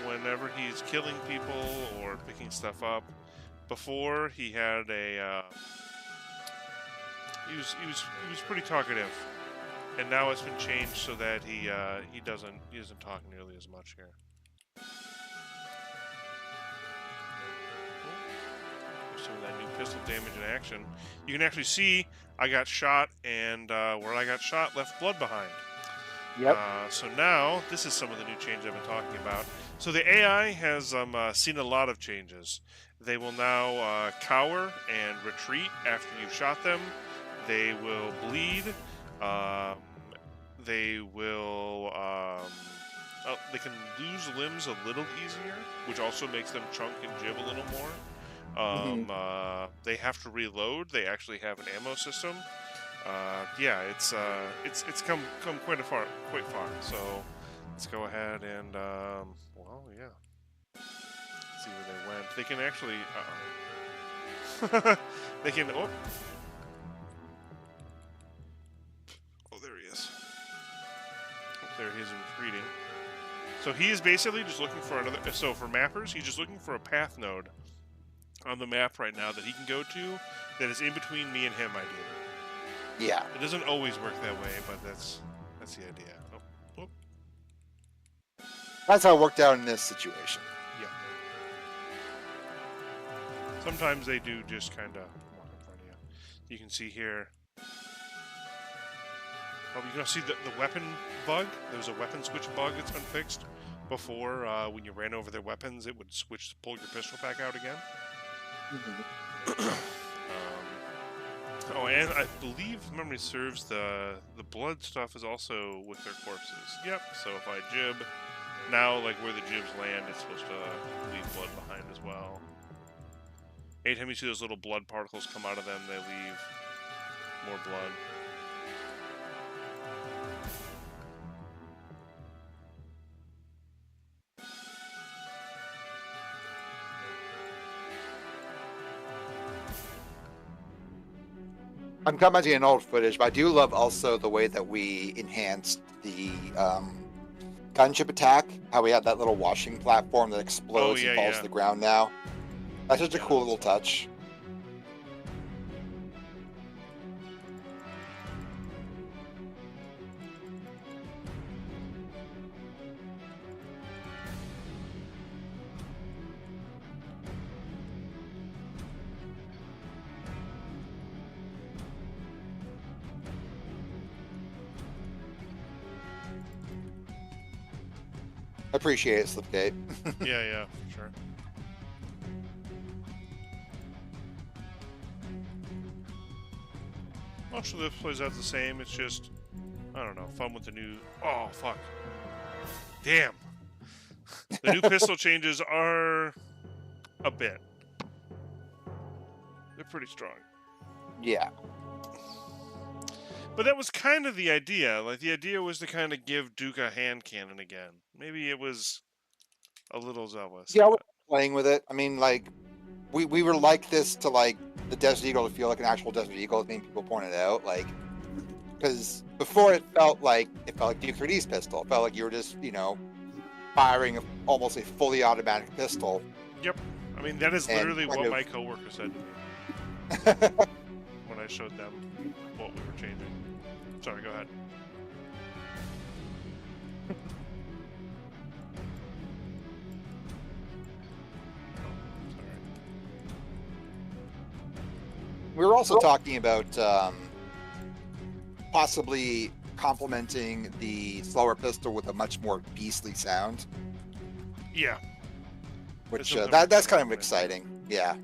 Whenever he's killing people or picking stuff up, before he had a he was pretty talkative, and now it's been changed so that he doesn't talk nearly as much here. There's some of that new pistol damage in action. You can actually see I got shot, and where I got shot left blood behind. Yep. So now, this is some of the new changes I've been talking about. So the AI has seen a lot of changes. They will now cower and retreat after you've shot them. They will bleed. They will. They can lose limbs a little easier, which also makes them chunk and jib a little more. They have to reload. They actually have an ammo system. Yeah, it's come quite far. So let's go ahead and well, yeah. Let's see where they went. They can actually. They can. Oh, there he is. Oh, there he is retreating. So he is basically just looking for another. So for mappers, he's just looking for a path node on the map right now that he can go to that is in between me and him, ideally. Yeah. It doesn't always work that way, but that's the idea. Oh. That's how it worked out in this situation. Yeah. Sometimes they do just kind of walk in front of you. You can see here. Oh, you can see the weapon bug. There was a weapon switch bug that's been fixed. Before, when you ran over their weapons, it would pull your pistol back out again. Oh, and I believe memory serves, the blood stuff is also with their corpses. Yep. So if I jib, now like where the jibs land, it's supposed to leave blood behind as well. Anytime you see those little blood particles come out of them, they leave more blood. I'm commenting on old footage, but I do love also the way that we enhanced the gunship attack. How we had that little washing platform that explodes and falls to the ground now. That's just a cool little touch. Appreciate it, Slipgate. Yeah, for sure. Most of this plays out the same. It's just, I don't know, fun with the new. Oh fuck! Damn. The new pistol changes are a bit. They're pretty strong. Yeah. But that was kind of the idea. Like, the idea was to kind of give Duke a hand cannon again. Maybe it was a little zealous. Yeah, we're playing with it. I mean, like, we were like this to, like, the Desert Eagle to feel like an actual Desert Eagle, as many people pointed out. Like, because before it felt like Duke 3D's pistol. It felt like you were just, firing almost a fully automatic pistol. Yep. I mean, that is literally what my coworker said to me when I showed them what we were changing. Sorry, go ahead. We were also talking about possibly complementing the slower pistol with a much more beastly sound. Yeah. Which that's kind of exciting. Yeah.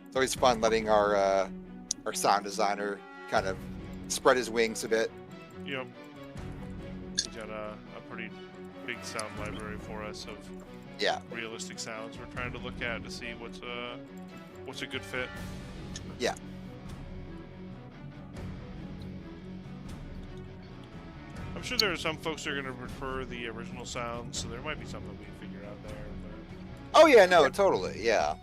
It's always fun letting our sound designer kind of spread his wings a bit. Yep. He's got a pretty big sound library for us of realistic sounds we're trying to look at to see what's a good fit. Yeah. I I'm sure there are some folks that are going to prefer the original sound, so there might be something we can figure out there. Oh yeah, no, totally, yeah.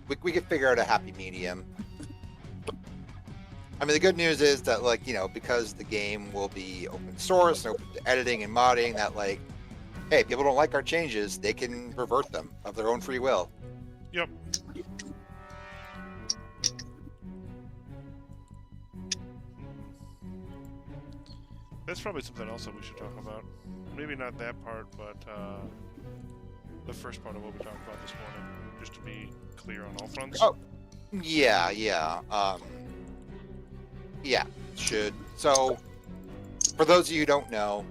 We could figure out a happy medium. I mean, the good news is that, like, you know, because the game will be open source and open to editing and modding, that, like, hey, people don't like our changes, they can revert them of their own free will. Yep. That's probably something else that we should talk about. Maybe not that part, but the first part of what we talked about this morning, just to be clear on all fronts. Oh, yeah, yeah. Yeah, should. So, for those of you who don't know,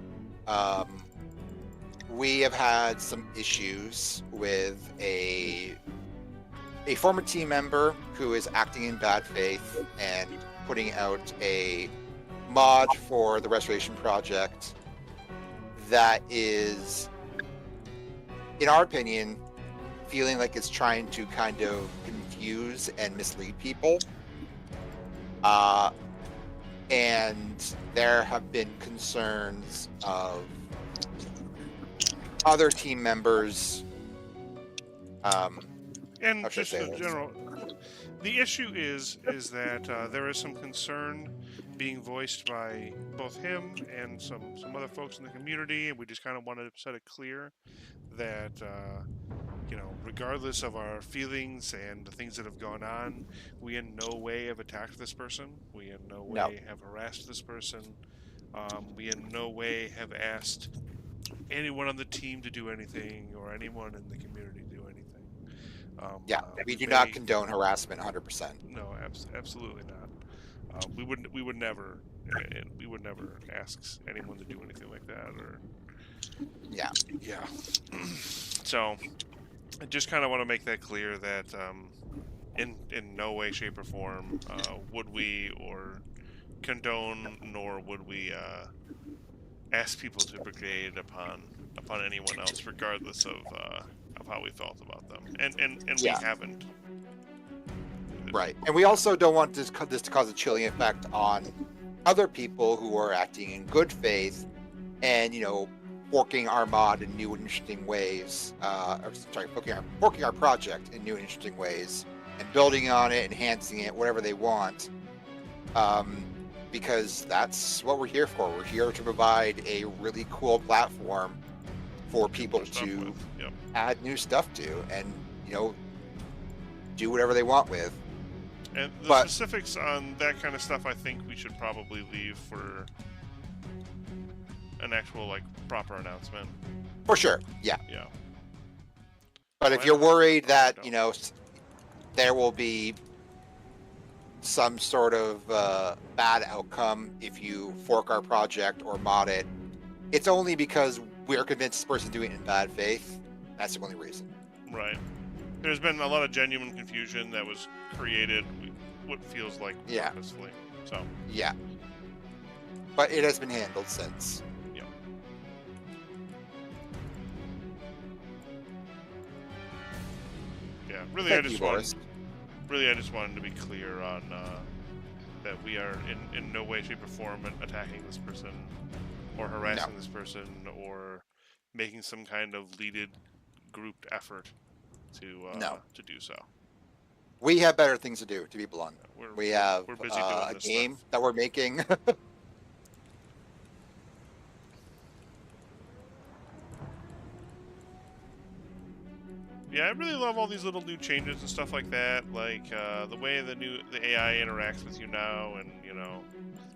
we have had some issues with a former team member who is acting in bad faith and putting out a mod for the restoration project that is, in our opinion, feeling like it's trying to kind of confuse and mislead people. And there have been concerns of other team members. And How should I just say in this? general, the issue is that there is some concern being voiced by both him and some other folks in the community, and we just kind of wanted to set it clear that you know, regardless of our feelings and the things that have gone on, we in no way have attacked this person. We in no No. way have harassed this person. We in no way have asked anyone on the team to do anything or anyone in the community to do anything. Yeah, we we do may, not condone harassment 100%. No, absolutely not. We would never ask anyone to do anything like that. Or Yeah. yeah. So I just kind of want to make that clear that in no way, shape, or form would we or condone, nor would we ask people to brigade upon anyone else, regardless of how we felt about them, and Yeah. we haven't. Right. And we also don't want this to cause a chilling effect on other people who are acting in good faith and, you know, forking our mod in new and interesting ways. Forking our project in new and interesting ways and building on it, enhancing it, whatever they want. Because that's what we're here for. We're here to provide a really cool platform for people to add new stuff to and, you know, do whatever they want with. And the specifics on that kind of stuff, I think we should probably leave for an actual, like, proper announcement. For sure, yeah. Yeah. But if you're worried that, you know, there will be some sort of bad outcome if you fork our project or mod it, it's only because we're convinced this person's doing it in bad faith. That's the only reason. Right. There's been a lot of genuine confusion that was created, what feels like purposefully. So. Yeah. But it has been handled since. Yeah. Yeah. Really, I just wanted to be clear on that we are in no way, shape, or form attacking this person or harassing this person or making some kind of leaded grouped effort to do so. We have better things to do, to be blunt. We have we're busy doing a this game stuff that we're making. Yeah, I really love all these little new changes and stuff like that, like the way the AI interacts with you now, and, you know,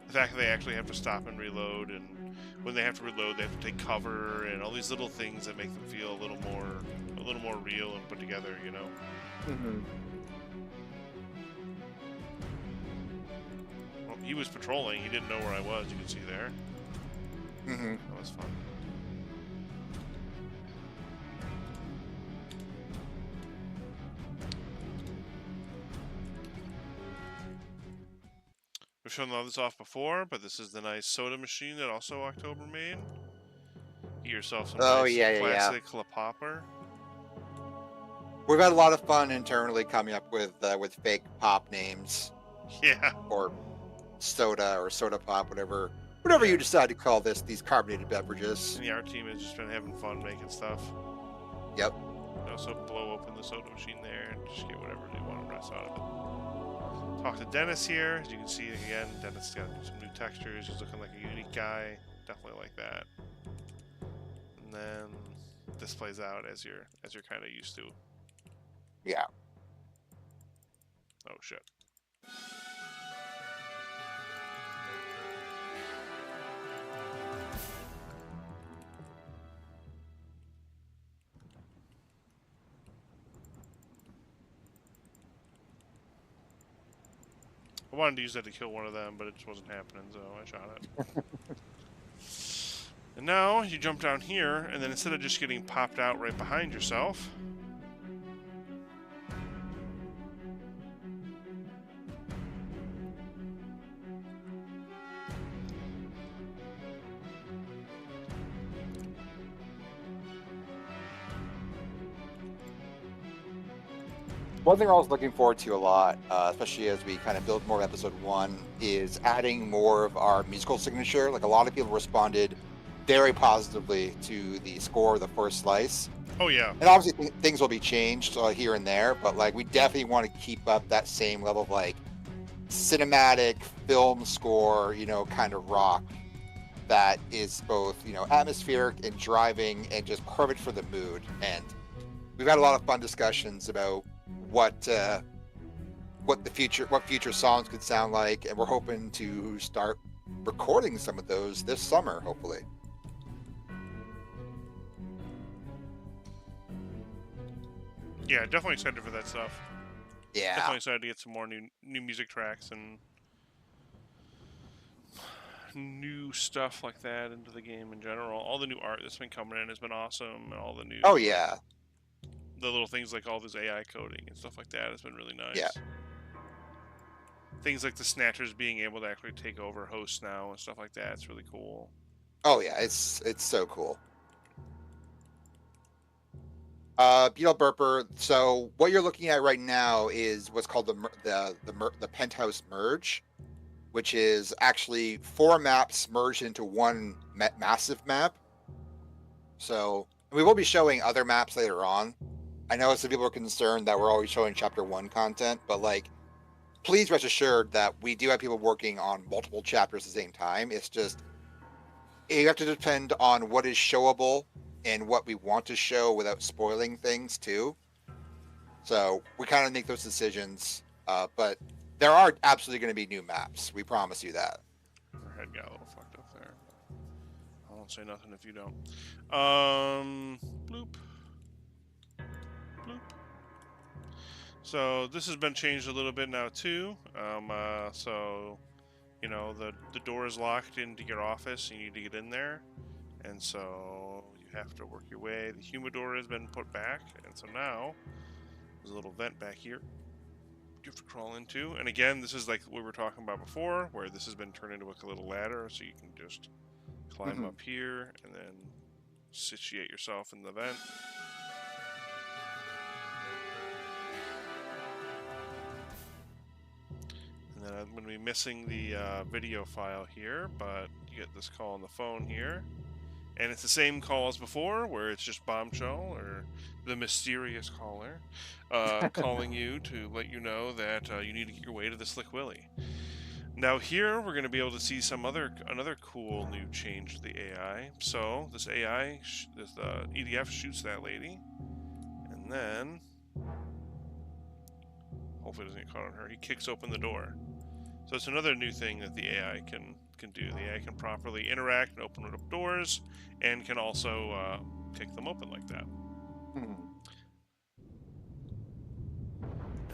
the fact that they actually have to stop and reload, and when they have to reload, they have to take cover, and all these little things that make them feel a little more real and put together, you know. Mm-hmm. Well, he was patrolling; he didn't know where I was. You can see there. Mm-hmm. That was fun. We've shown all this off before, but this is the nice soda machine that also October made. Get yourself some nice classic La Popper. We've had a lot of fun internally coming up with fake pop names. Yeah. Or soda pop, whatever whatever Yeah. you decide to call this, these carbonated beverages. And yeah, our team has just been having fun making stuff. Yep. So blow open the soda machine there and just get whatever they want to press out of it. Talk to Dennis here. As you can see, again, Dennis got some new textures. He's looking like a unique guy. Definitely like that. And then this plays out as you're kind of used to. Yeah. Oh shit. I wanted to use that to kill one of them, but it just wasn't happening, so I shot it. And now you jump down here, and then instead of just getting popped out right behind yourself, One thing I was looking forward to a lot, especially as we kind of build more of episode 1, is adding more of our musical signature. Like, a lot of people responded very positively to the score of the first slice. oh yeah, And obviously things will be changed here and there, but like, we definitely want to keep up that same level of like cinematic film score, you know, kind of rock that is both, you know, atmospheric and driving and just perfect for the mood. And we've had a lot of fun discussions about what future songs could sound like, and we're hoping to start recording some of those this summer, hopefully. yeah, definitely excited for that stuff. Yeah. Definitely excited to get some more new music tracks and new stuff like that into the game in general. All the new art that's been coming in has been awesome, and all the new Oh yeah. the little things like all this AI coding and stuff like that has been really nice. Yeah. Things like the Snatchers being able to actually take over hosts now and stuff like that. It's really cool. Oh yeah, it's so cool. Beetle Burper. So what you're looking at right now is what's called the Penthouse merge, which is actually 4 maps merged into one massive map. So we will be showing other maps later on. I know some people are concerned that we're always showing chapter 1 content, but like, please rest assured that we do have people working on multiple chapters at the same time. It's just, you have to depend on what is showable and what we want to show without spoiling things too. So we kind of make those decisions, but there are absolutely going to be new maps. We promise you that. Our head got a little fucked up there. I won't say nothing if you don't. Bloop. Bloop. So this has been changed a little bit now too. So you know the door is locked into your office. You need to get in there, and so you have to work your way. The humidor has been put back, and so now there's a little vent back here you have to crawl into. And again, this is like what we were talking about before, where this has been turned into a little ladder, so you can just climb up here and then situate yourself in the vent. And then I'm going to be missing the video file here, but you get this call on the phone here. And it's the same call as before, where it's just Bombshell, or the mysterious caller, calling you to let you know that you need to get your way to the Slick Willy. Now here, we're going to be able to see another cool new change to the AI. So this AI, this EDF shoots that lady, and then hopefully it doesn't get caught on her. He kicks open the door. So it's another new thing that the AI can do. The AI can properly interact and open up doors, and can also kick them open like that. And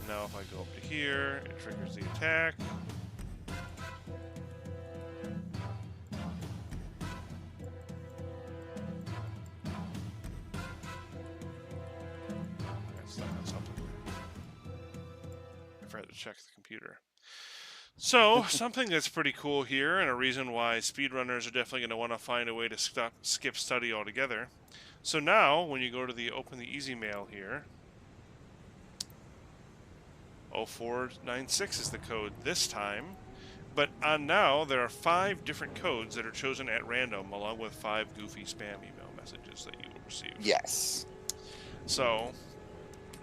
now if I go up to here, it triggers the attack. I got stuck on something. I forgot to check the computer. So, something that's pretty cool here, and a reason why speedrunners are definitely going to want to find a way to skip study altogether. So now, when you go to the open the easy mail here, 0496 is the code this time. But on now, there are 5 different codes that are chosen at random, along with 5 goofy spam email messages that you will receive. Yes. So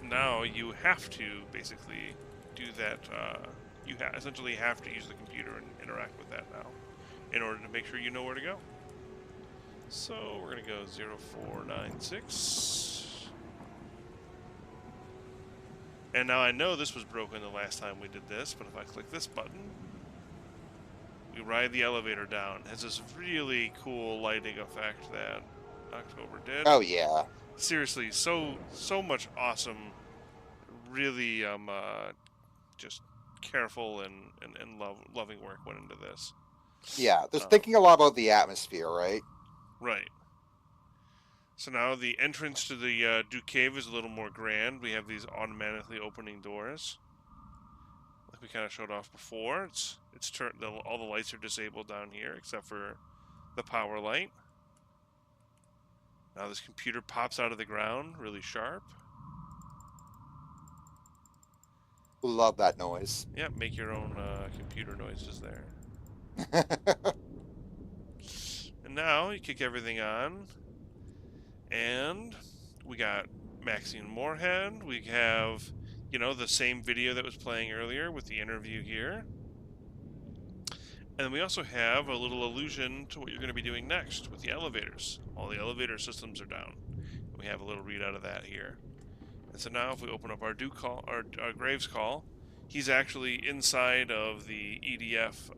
now you have to basically do that. You essentially have to use the computer and interact with that now in order to make sure you know where to go. So we're going to go 0496. And now I know this was broken the last time we did this, but if I click this button, we ride the elevator down. It has this really cool lighting effect that October did. Oh yeah. Seriously, so much awesome, really just careful and loving work went into this. Yeah, there's thinking a lot about the atmosphere, right? Right. So now the entrance to the Duke Cave is a little more grand. We have these automatically opening doors, like we kind of showed off before. It's turned. All the lights are disabled down here except for the power light. Now this computer pops out of the ground, really sharp. Love that noise. Yeah, make your own computer noises there. And now you kick everything on, and we got Maxine Moorhead. We have, the same video that was playing earlier with the interview here. And we also have a little allusion to what you're going to be doing next with the elevators. All the elevator systems are down. We have a little readout of that here. And so now if we open up our Duke call, our Graves call, he's actually inside of the EDF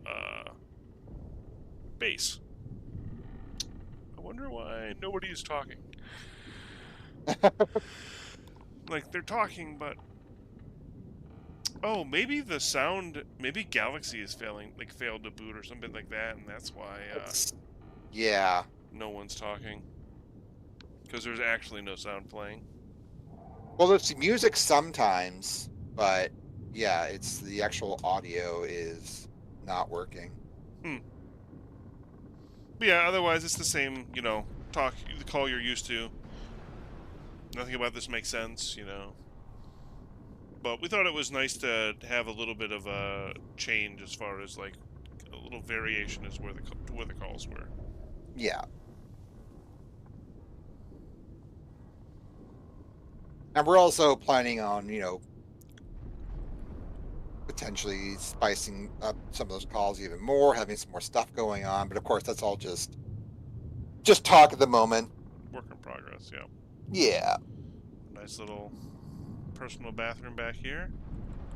base. I wonder why nobody is talking. Like, they're talking, but... Oh, maybe the sound... Maybe Galaxy is failed to boot or something like that, and that's why, yeah. no one's talking. Because there's actually no sound playing. Well, there's music sometimes, but yeah, it's the actual audio is not working. But yeah, otherwise it's the same, the call you're used to. Nothing about this makes sense, But we thought it was nice to have a little bit of a change as far as, like, a little variation as where the calls were. Yeah. And we're also planning on, potentially spicing up some of those calls even more, having some more stuff going on. But of course, that's all just talk at the moment. Work in progress, yeah. Yeah. Nice little personal bathroom back here.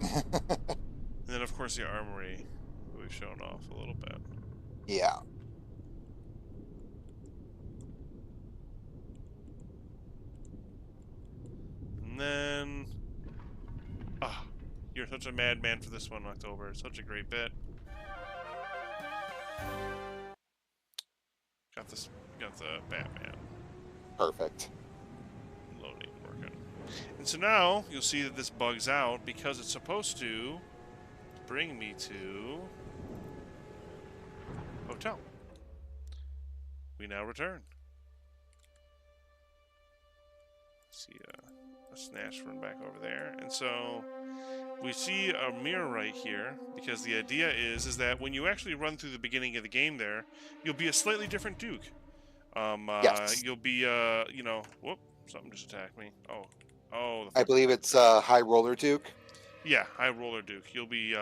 And then, of course, the armory we've shown off a little bit. Yeah. And then... you're such a madman for this one, October. It's such a great bit. Got the Batman. Perfect. Loading, working. And so now, you'll see that this bugs out because it's supposed to bring me to... hotel. We now return. See a snatch from back over there. And so we see a mirror right here because the idea is that when you actually run through the beginning of the game there, you'll be a slightly different Duke. Yes. You'll be, whoop, something just attacked me. Oh. I believe it's High Roller Duke. Yeah, High Roller Duke. You'll be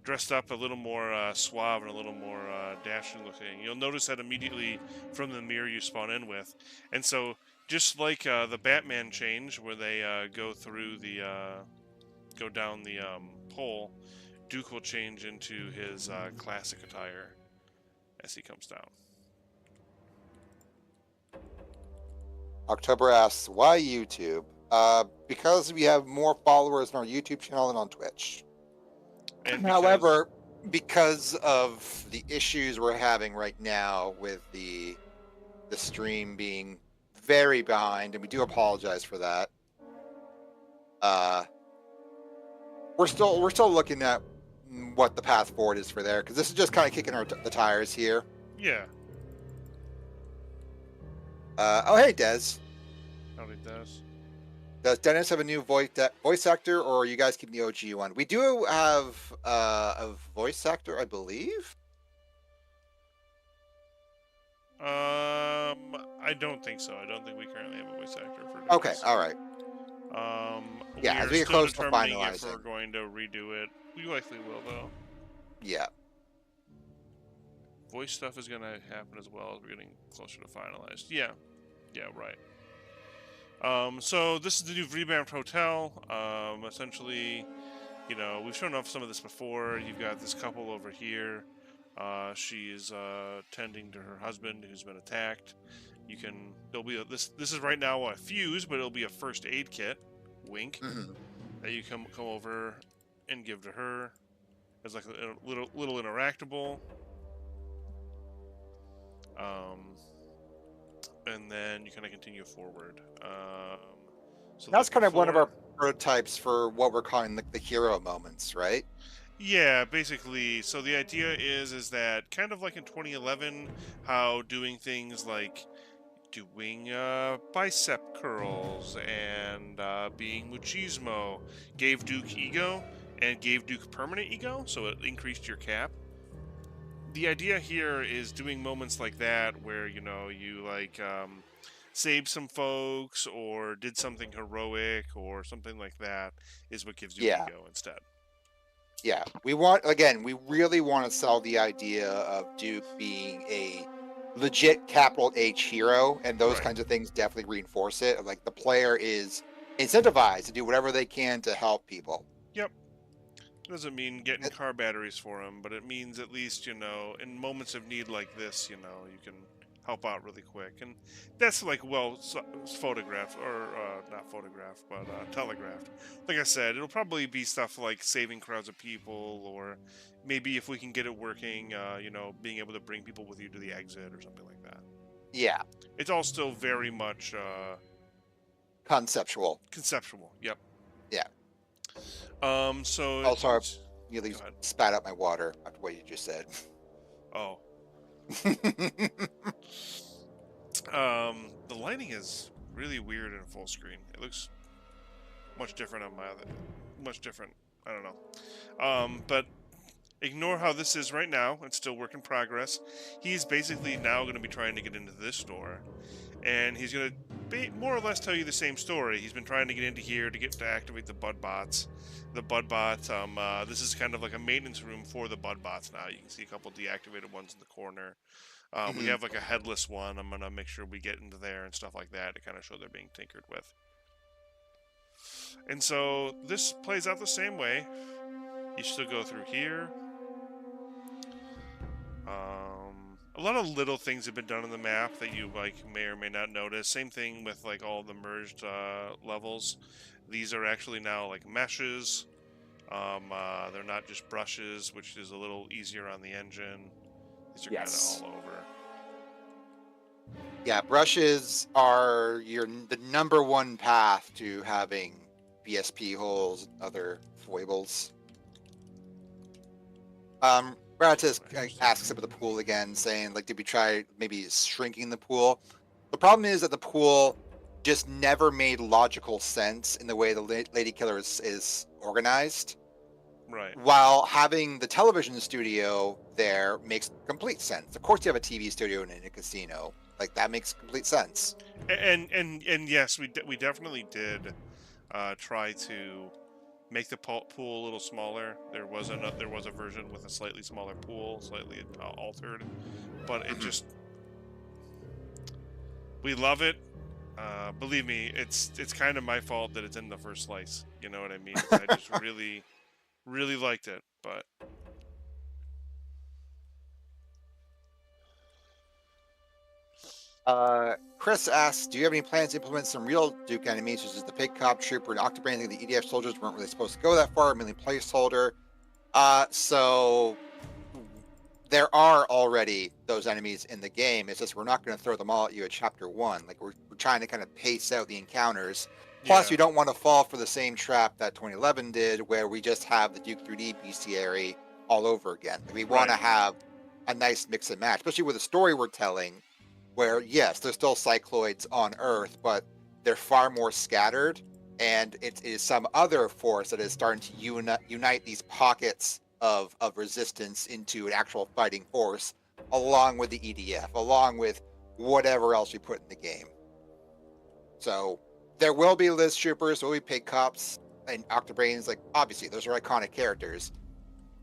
dressed up a little more suave and a little more dashing looking. You'll notice that immediately from the mirror you spawn in with. And so, just like the Batman change, where they go through the, go down the pole, Duke will change into his classic attire as he comes down. October asks, why YouTube? Because we have more followers on our YouTube channel than on Twitch. And however, because of the issues we're having right now with the stream being very behind, and we do apologize for that. We're still looking at what the path forward is for there, because this is just kind of kicking the tires here. Yeah. Oh, hey, Des. Howdy, Des. Does Dennis have a new voice actor, or are you guys keeping the OG one? We do have a voice actor, I believe. I don't think so. I don't think we currently have a voice actor for Okay, Dennis. all right. We Yeah, as are we get still close to determining if we're finalizing. going to redo it. We likely will, though. Yeah. Voice stuff is going to happen as well as we're getting closer to finalized. Yeah. Yeah, right. So this is the new revamped hotel. Essentially, you know, we've shown off some of this before. You've got this couple over here. She is tending to her husband who's been attacked. You can. There'll be this. This is right now a fuse, but it'll be a first aid kit. Wink. Mm-hmm. That you come over and give to her. It's like a little interactable. And then you kind of continue forward. So That's kind of one of our before, prototypes for what we're calling the hero moments, right? yeah, basically. So the idea is that kind of like in 2011, how doing things like doing bicep curls and being machismo gave Duke ego and gave Duke permanent ego, so it increased your cap. The idea here is doing moments like that where you know you like saved some folks or did something heroic or something like that is what gives you Yeah. ego instead. Yeah. We really want to sell the idea of Duke being a legit capital H hero, and those Right. kinds of things definitely reinforce it. Like the player is incentivized to do whatever they can to help people. Yep. Doesn't mean getting car batteries for them, but it means at least, you know, in moments of need like this, you know, you can help out really quick. And that's like, well, photographed, or not photographed, but telegraphed. Like I said, it'll probably be stuff like saving crowds of people, or maybe if we can get it working, you know, being able to bring people with you to the exit or something like that. Yeah. It's all still very much Conceptual. conceptual. Yep. Yeah. So Also, I go nearly ahead. spat out my water after what you just said. Oh. The lighting is really weird in full screen. It looks much different on my other, much different. I don't know. But ignore how this is right now. It's still work in progress. He's basically now going to be trying to get into this store, and he's going to more or less tell you the same story. He's been trying to get into here to activate the bud bots. The bud bot. This is kind of like a maintenance room for the bud bots now. You can see a couple deactivated ones in the corner. We have like a headless one. I'm gonna make sure we get into there and stuff like that to kind of show they're being tinkered with. And so this plays out the same way. You still go through here. A lot of little things have been done on the map that you like may or may not notice. Same thing with like all the merged levels. These are actually now like meshes. They're not just brushes, which is a little easier on the engine. These are Yes. kind of all over. Yeah, brushes are the number one path to having VSP holes and other foibles. Bratis asks about the pool again, saying, like, did we try maybe shrinking the pool? The problem is that the pool just never made logical sense in the way the Lady Killer is organized. Right. While having the television studio there makes complete sense. Of course, you have a TV studio in a casino. Like, that makes complete sense. And yes, we definitely did try to make the pool a little smaller. There was a version with a slightly smaller pool, slightly altered, but it just we love it. Believe me, it's kind of my fault that it's in the first slice. You know what I mean? I just really liked it, but Chris asks, do you have any plans to implement some real Duke enemies, such as the Pig Cop Trooper and Octobrand? I think the EDF soldiers weren't really supposed to go that far, mainly placeholder. So there are already those enemies in the game. It's just we're not going to throw them all at you at Chapter 1. Like, we're trying to kind of pace out the encounters. Plus, yeah, we don't want to fall for the same trap that 2011 did, where we just have the Duke 3D bestiary all over again. Like, we want to right. have a nice mix and match, especially with the story we're telling, where, yes, there's still cycloids on Earth, but they're far more scattered. and it is some other force that is starting to unite these pockets of resistance into an actual fighting force, along with the EDF, along with whatever else you put in the game. So there will be Liz Troopers, there will be Pig Cops, and Octobrains. Like, obviously, those are iconic characters,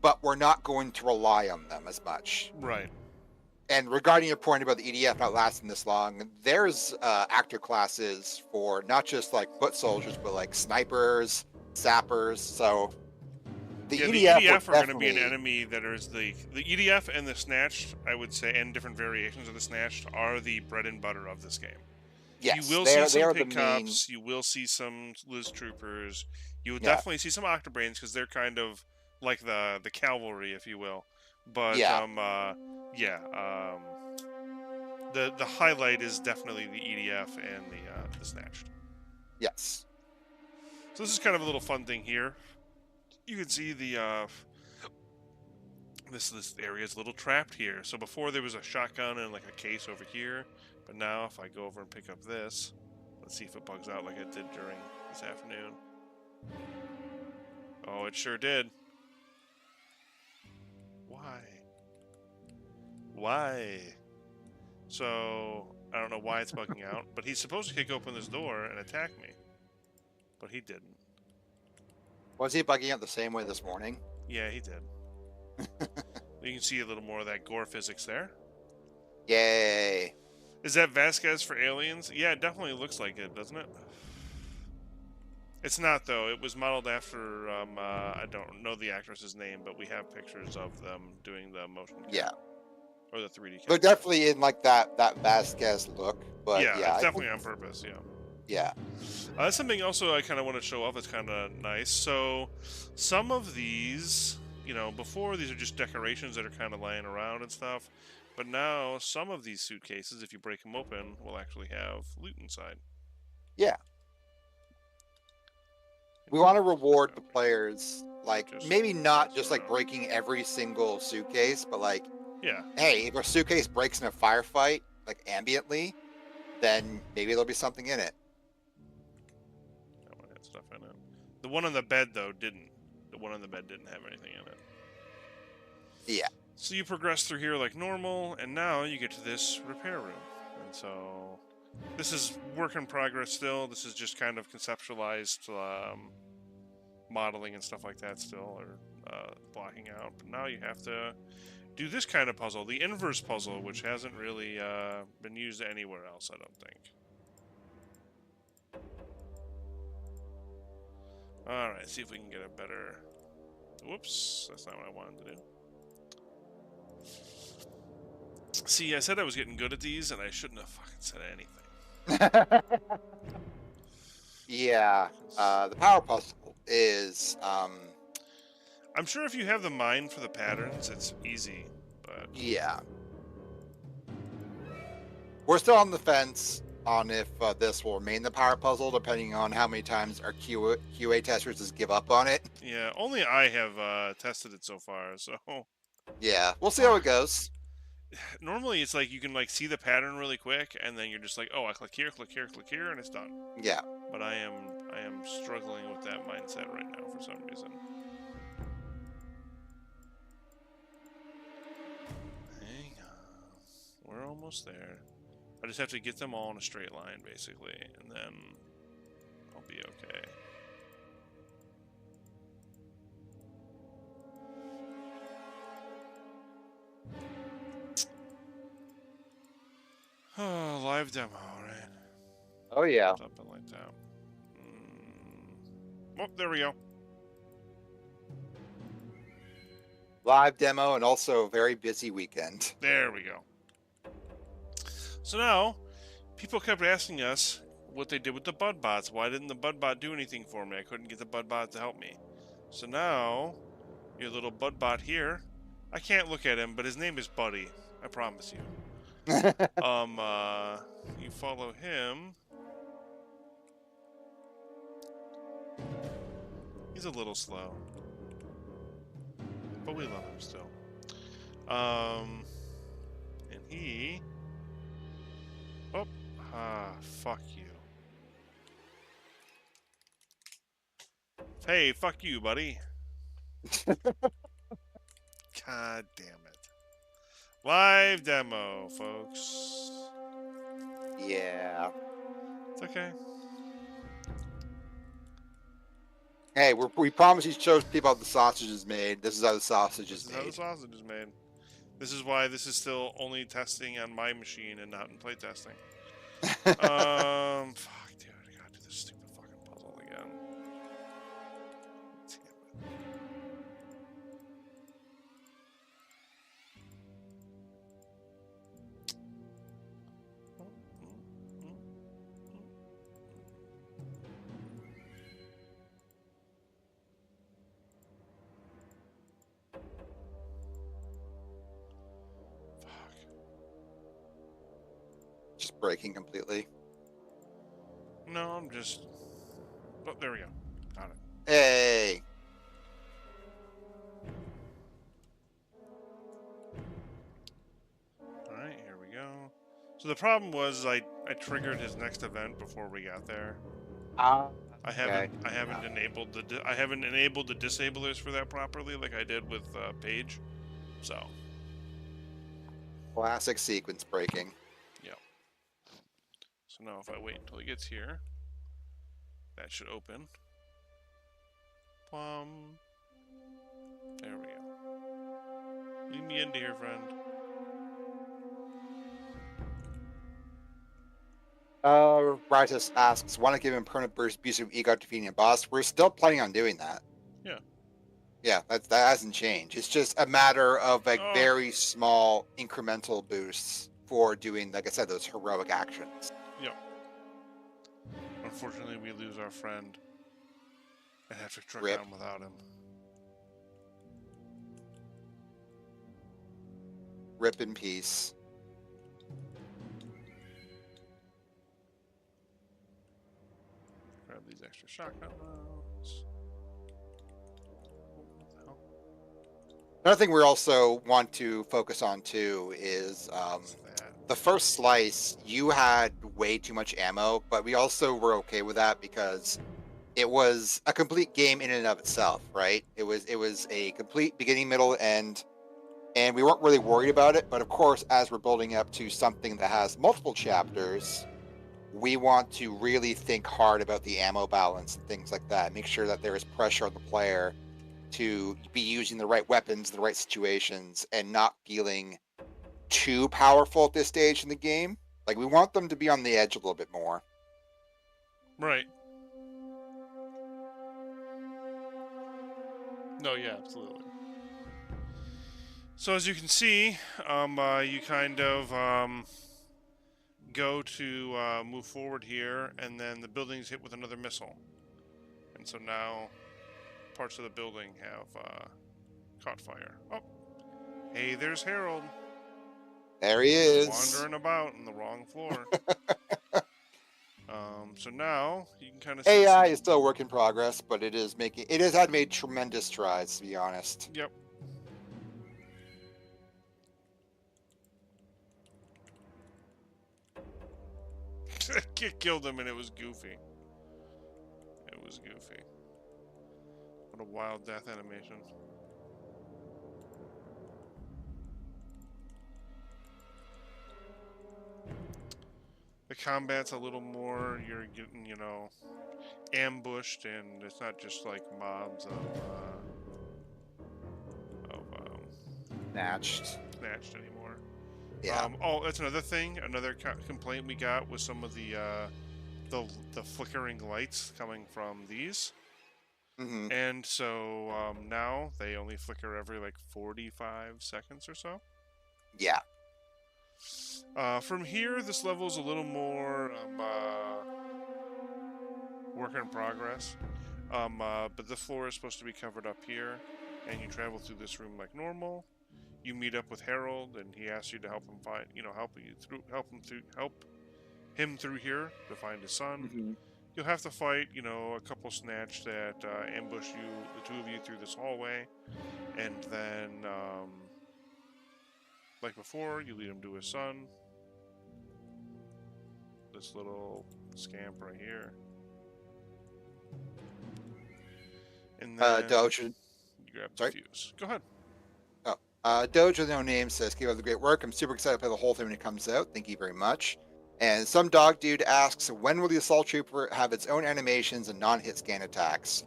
but we're not going to rely on them as much. Right. And regarding your point about the EDF not lasting this long, there's actor classes for not just like foot soldiers, but like snipers, sappers. So the Yeah, the EDF would EDF are going to be an definitely, enemy that is the EDF and the Snatched, I would say, and different variations of the Snatched are the bread and butter of this game. You yes, will they see are, they some are the Pig main. Cops, you will see some Liz Troopers, you will Yeah, definitely see some Octobrains because they're kind of like the cavalry, if you will. But yeah, yeah, the highlight is definitely the EDF and the Snatched. yes, So this is kind of a little fun thing here. You can see the this area is a little trapped here. So before there was a shotgun and like a case over here, but now if I go over and pick up this, let's see if it bugs out like it did during this afternoon. Oh, it sure did. Why? Why? So I don't know why it's bugging out, but he's supposed to kick open this door and attack me, but he didn't. was he bugging out the same way this morning? Yeah, he did. You can see a little more of that gore physics there. Yay! Is that Vasquez for aliens? Yeah, it definitely looks like it, doesn't it? It's not, though. It was modeled after, I don't know the actress's name, but we have pictures of them doing the motion capture. Yeah, Or the 3D capture. they're definitely in like that Vasquez look. But yeah, yeah, it's definitely on purpose, yeah. yeah, That's something also I kind of want to show off. It's kind of nice. So, some of these, you know, before these are just decorations that are kind of laying around and stuff. But now, some of these suitcases, if you break them open, will actually have loot inside. yeah. We want to reward the players, like Just maybe not mess just like around. breaking every single suitcase, but like, Yeah. hey, if a suitcase breaks in a firefight, like ambiently, then maybe there'll be something in it. That one had stuff in it. The one on the bed, though, didn't. The one on the bed didn't have anything in it. Yeah, So you progress through here like normal, and now you get to this repair room. And so this is work in progress still. This is just kind of conceptualized modeling and stuff like that still, or blocking out. But now you have to do this kind of puzzle, the inverse puzzle, which hasn't really been used anywhere else, I don't think. Alright, see if we can get a better... Whoops, that's not what I wanted to do. See, I said I was getting good at these, and I shouldn't have fucking said anything. yeah. The power puzzle is, I'm sure if you have the mind for the patterns, it's easy, but... yeah. We're still on the fence on if this will remain the power puzzle, depending on how many times our QA testers just give up on it. Yeah, only I have tested it so far, so... Yeah, we'll see how it goes. Normally, it's like you can like see the pattern really quick, and then you're just like, oh, I click here, and it's done. Yeah. But I am struggling with that mindset right now for some reason. Hang on. We're almost there. I just have to get them all in a straight line, basically, and then I'll be okay. Oh, live demo, right? Oh, yeah. Something like that. Oh, there we go. Live demo and also a very busy weekend. There we go. So now, people kept asking us what they did with the bud bots. Why didn't the bud bot do anything for me? I couldn't get the bud bot to help me. So now, your little bud bot here, I can't look at him, but his name is Buddy. I promise you. You follow him. He's a little slow, but we love him still. And he... Oh, fuck you. Hey, fuck you, buddy. God damn it. Live demo, folks. Yeah. It's okay. Hey, we promised you show people how the sausage is made. This is how the sausage This is is how the made. sausage is made. This is why this is still only testing on my machine and not in playtesting. Fuck, dude, I gotta do this stupid fucking puzzle again. Damn it. Fuck. Just breaking completely. No, I'm just. Oh, there we go. Got it. Hey. Alright, here we go. So the problem was I triggered his next event before we got there. I haven't enabled the disablers for that properly like I did with Paige. So Classic sequence breaking. yep. So now if I wait until he gets here, that should open. Plum. There we go. Leave me into here, friend. Ritus asks, want to give him permanent burst boost of ego defeating a boss? We're still planning on doing that. Yeah. Yeah, that hasn't changed. It's just a matter of like Oh. very small incremental boosts for doing, like I said, those heroic actions. Yep. Unfortunately, we lose our friend and have to truck Rip. on without him. Rip in peace. Grab these extra shotgun rounds. What the hell? Another thing we also want to focus on too is What's that? the first slice. You had way too much ammo, but we also were okay with that because it was a complete game in and of itself, right? It was a complete beginning, middle, end, and we weren't really worried about it. But of course, as we're building up to something that has multiple chapters, we want to really think hard about the ammo balance and things like that. Make sure that there is pressure on the player to be using the right weapons, the right situations, and not feeling too powerful at this stage in the game. Like, we want them to be on the edge a little bit more. Right. No, yeah, absolutely. So as you can see, you kind of go to move forward here, and then the building's hit with another missile. And so now parts of the building have caught fire. Oh, hey, there's Harold. There he is. Wandering about on the wrong floor. So now you can kind of see AI is still a work in progress, but it has made tremendous strides, to be honest. Yep. Killed him, and it was goofy. It was goofy. What a wild death animation. The combat's a little more, you're getting, ambushed, and it's not just like mobs of Snatched anymore. Yeah. Oh, that's another thing. Another complaint we got was some of the flickering lights coming from these. Mm-hmm. And so now they only flicker every like 45 seconds or so. Yeah. From here, this level is a little more work in progress. But the floor is supposed to be covered up here, and you travel through this room like normal. You meet up with Harold, and he asks you to help him find, help him through here to find his son. Mm-hmm. You'll have to fight, a couple snatch that ambush you, the two of you, through this hallway, and then, like before, you lead him to his son. This little scamp right here. And then Doge, you grab the sorry. fuse. Go ahead. Doge with no name says, keep up the great work. I'm super excited to play the whole thing when it comes out. Thank you very much. And some dog dude asks, when will the Assault Trooper have its own animations and non-hit scan attacks?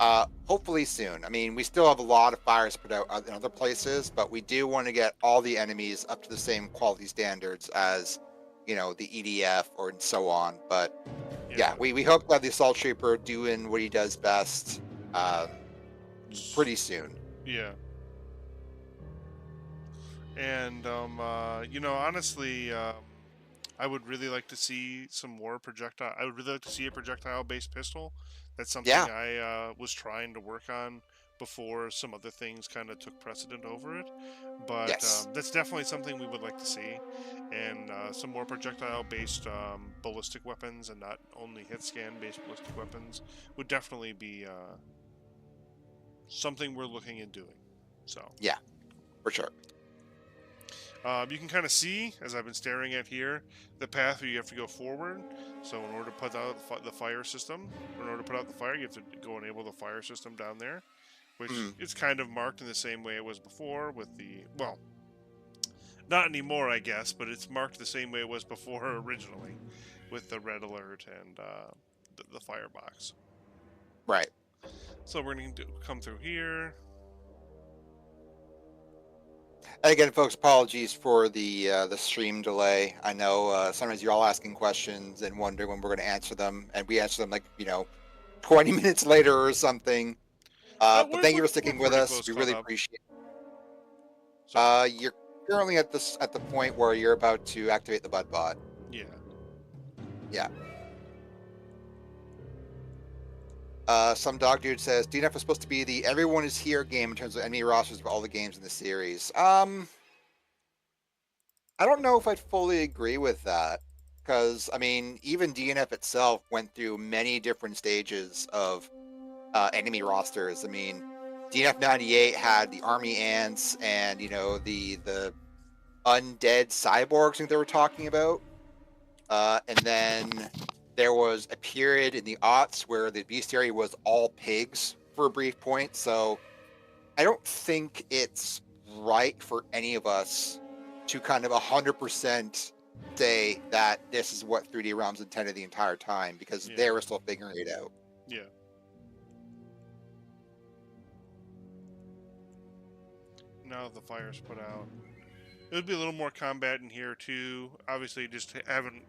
Hopefully soon. I mean, we still have a lot of fires put out in other places, but we do want to get all the enemies up to the same quality standards as, the EDF or and so on. But yeah, we hope to have the Assault Trooper doing what he does best pretty soon. Yeah. And honestly, I would really like to see some more projectile. I would really like to see a projectile-based pistol. That's something Yeah. I was trying to work on before some other things kind of took precedent over it. But Yes. that's definitely something we would like to see, and some more projectile-based ballistic weapons, and not only hit scan-based ballistic weapons, would definitely be something we're looking at doing. So Yeah, for sure. you can kind of see, as I've been staring at here, the path where you have to go forward. So in order to put out the fire system, in order to put out the fire, you have to go enable the fire system down there, which is kind of marked in the same way it was before with the, well, not anymore, I guess, but it's marked the same way it was before originally with the red alert and the firebox. Right. So we're going to come through here. And again, folks, apologies for the stream delay. I know sometimes you're all asking questions and wondering when we're going to answer them, and we answer them like 20 minutes later or something. But thank you for sticking with us. We really appreciate it. You're currently at the point where you're about to activate the Bud bot. Yeah. Yeah. Some dog dude says DNF was supposed to be the everyone is here game in terms of enemy rosters of all the games in the series. I don't know if I'd fully agree with that, because I mean, even DNF itself went through many different stages of enemy rosters. I mean, DNF 98 had the army ants and the undead cyborgs I think they were talking about, and then there was a period in the aughts where the bestiary was all pigs for a brief point. So I don't think it's right for any of us to kind of 100% say that this is what 3D Realms intended the entire time, because they were still figuring it out. Yeah. Now the fire's put out. It would be a little more combat in here too. Obviously, just haven't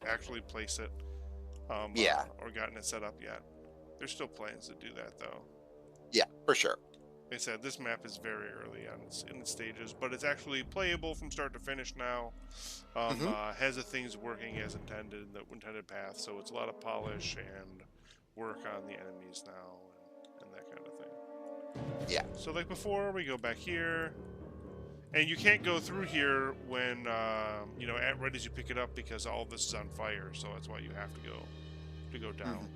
actually placed it, or gotten it set up yet. There's still plans to do that though. Yeah, for sure. Like I said, this map is very early on in its stages, but it's actually playable from start to finish now. Has the things working as intended, the intended path. So it's a lot of polish and work on the enemies now and that kind of thing. Yeah. So like before, we go back here. And you can't go through here when, right as you pick it up, because all of this is on fire. So that's why you have to go down.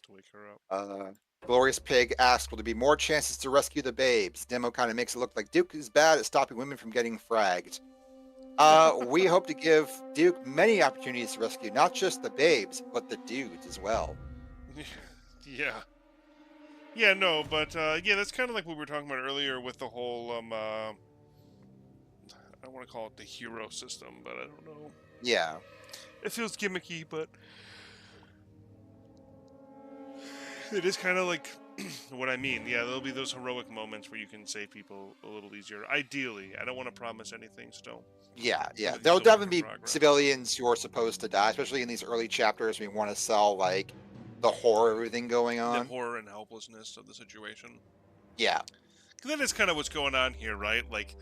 To wake her up. Glorious Pig asks, will there be more chances to rescue the babes? Demo kind of makes it look like Duke is bad at stopping women from getting fragged. We hope to give Duke many opportunities to rescue not just the babes, but the dudes as well. Yeah. Yeah, no, but that's kind of like what we were talking about earlier with the whole I don't want to call it the hero system, but I don't know. Yeah. It feels gimmicky, but it is kind of like what I mean. Yeah, there'll be those heroic moments where you can save people a little easier. Ideally, I don't want to promise anything still. Yeah. There'll definitely be civilians who are supposed to die, especially in these early chapters. We want to sell the horror of everything going on. The horror and helplessness of the situation. Yeah. Because that is kind of what's going on here, right? Like,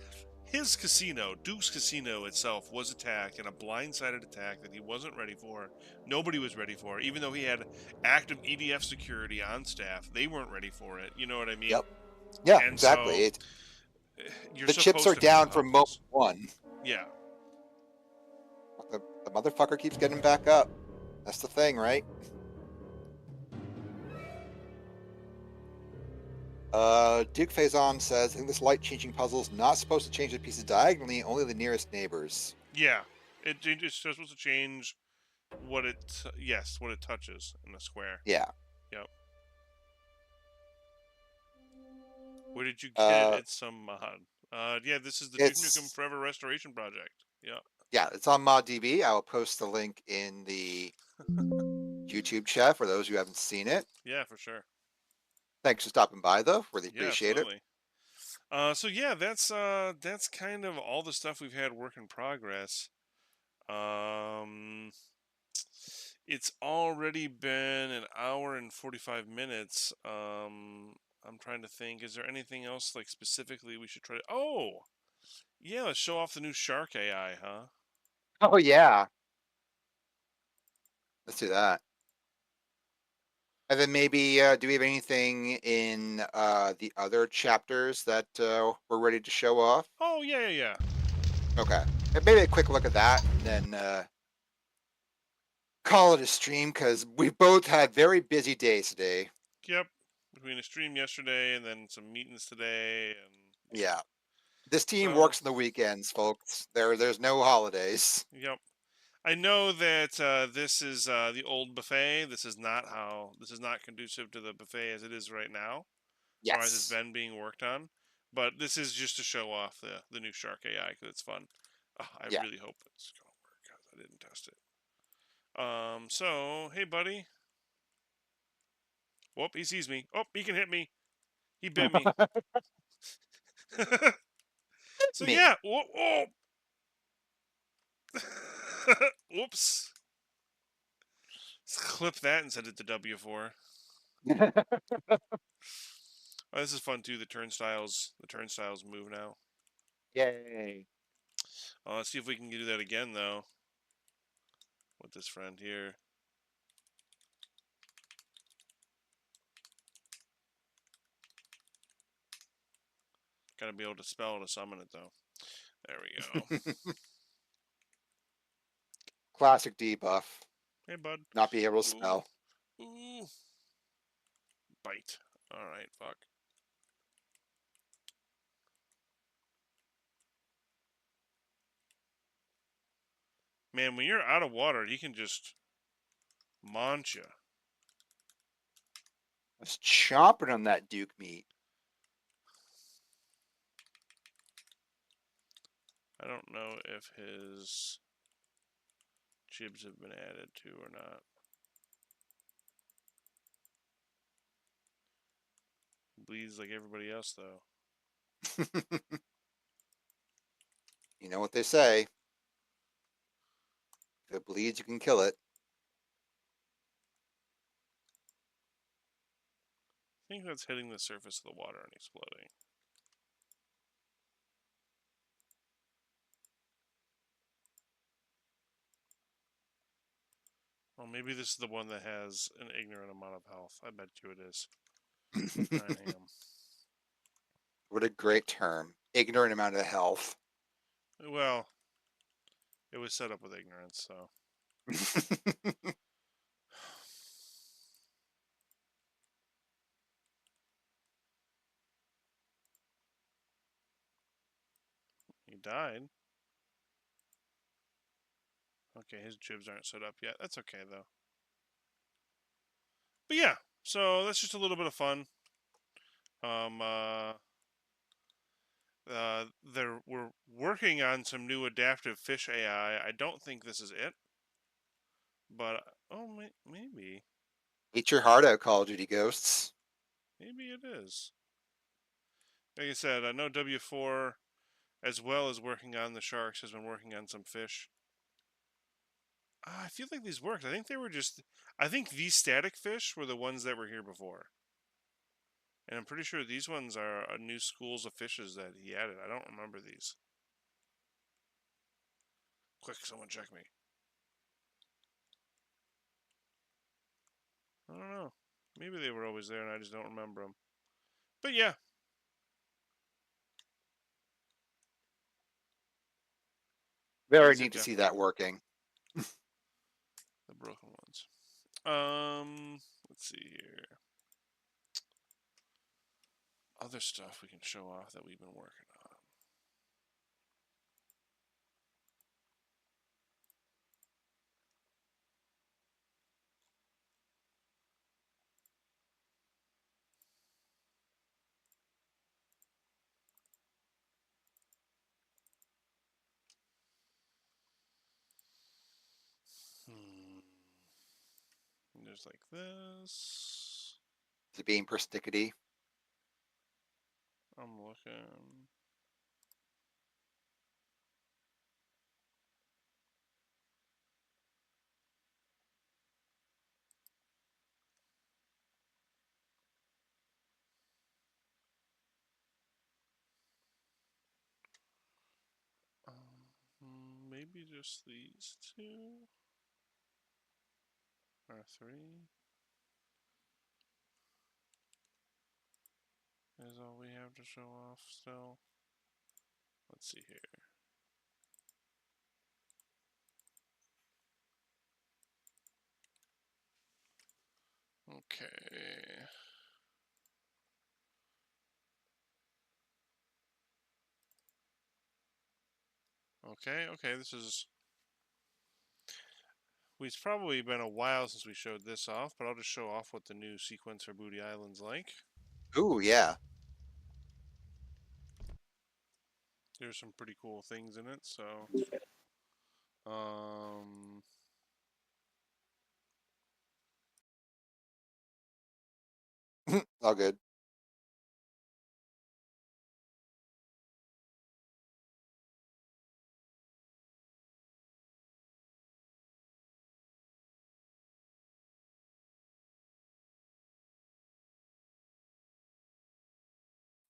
his casino, Duke's casino itself, was attacked in a blindsided attack that he wasn't ready for. Nobody was ready for. Even though he had active EDF security on staff, they weren't ready for it. You know what I mean? Yep. Yeah, and exactly. So, the chips are down from moment one. Yeah. The motherfucker keeps getting back up. That's the thing, right? Duke Faison says, I think this light changing puzzle is not supposed to change the pieces diagonally, only the nearest neighbors. Yeah. It's just supposed to change what it yes, what it touches in the square. Yeah. Yep. Where did you get it? Uh, It's some mod. Yeah, this is the Duke Nukem it's Forever Restoration Project. Yeah. yeah, it's on ModDB. I will post the link in the YouTube chat for those who haven't seen it. Yeah, for sure. Thanks for stopping by, though. Really Yeah, appreciate it. absolutely. So yeah, that's kind of all the stuff we've had work in progress. Um, it's already been an hour and 45 minutes. I'm trying to think. Is there anything else like specifically we should try to? Oh, yeah, let's show off the new Shark AI, huh? Oh yeah, let's do that. And then maybe do we have anything in the other chapters that we're ready to show off? Oh yeah, yeah, yeah. Okay, and maybe a quick look at that, and then call it a stream because we both had very busy days today. Yep. Between a stream yesterday and then some meetings today, and yeah. Yeah, this team So, works on the weekends, folks. There's no holidays. yep. I know that this is the old buffet. This is not how. This is not conducive to the buffet as it is right now, or as it's Yes. been being worked on. But this is just to show off the new Shark AI because it's fun. Oh, I Yeah. really hope it's gonna work because I didn't test it. So hey, buddy. Whoop! He sees me. Oh, he can hit me. He bit me. So Me. yeah. Whoop! Oh. Whoops. Let's clip that and send it to W4. Oh, this is fun too. The turnstiles move now. Yay. Let's see if we can do that again though. With this friend here. Gotta be able to spell to summon it though. There we go. Classic debuff. Hey bud. Not be able to Ooh. spell. Ooh. Bite. Alright, fuck. Man, when you're out of water, he can just launch you. I was chomping on that Duke meat. I don't know if his jibs have been added to or not. He bleeds like everybody else though. You know what they say. If it bleeds, you can kill it. I think that's hitting the surface of the water and exploding. Well, maybe this is the one that has an ignorant amount of health. I bet you it is. 9 a.m. What a great term. Ignorant amount of health. Well, it was set up with ignorance, so. He died. Okay, his jibs aren't set up yet. That's okay, though. But yeah, so that's just a little bit of fun. Um, uh, we're working on some new adaptive fish AI. I don't think this is it, but oh, maybe Eat your heart out, Call of Duty Ghosts. maybe it is. Like I said, I know W4, as well as working on the sharks, has been working on some fish. I feel like these worked. I think they were just. I think these static fish were the ones that were here before. And I'm pretty sure these ones are new schools of fishes that he added. I don't remember these. Quick, someone check me. I don't know. Maybe they were always there and I just don't remember them. But yeah. Very These are neat to see definitely that working. the broken ones. Let's see here. Other stuff we can show off that we've been working on. Just like this. Is it being perstickety? I'm looking. Maybe just these two or three is all we have to show off still. Let's see here. Okay. Okay, this is... It's probably been a while since we showed this off, but I'll just show off what the new sequence for Booty Island's like. Ooh, yeah. There's some pretty cool things in it, so... All good.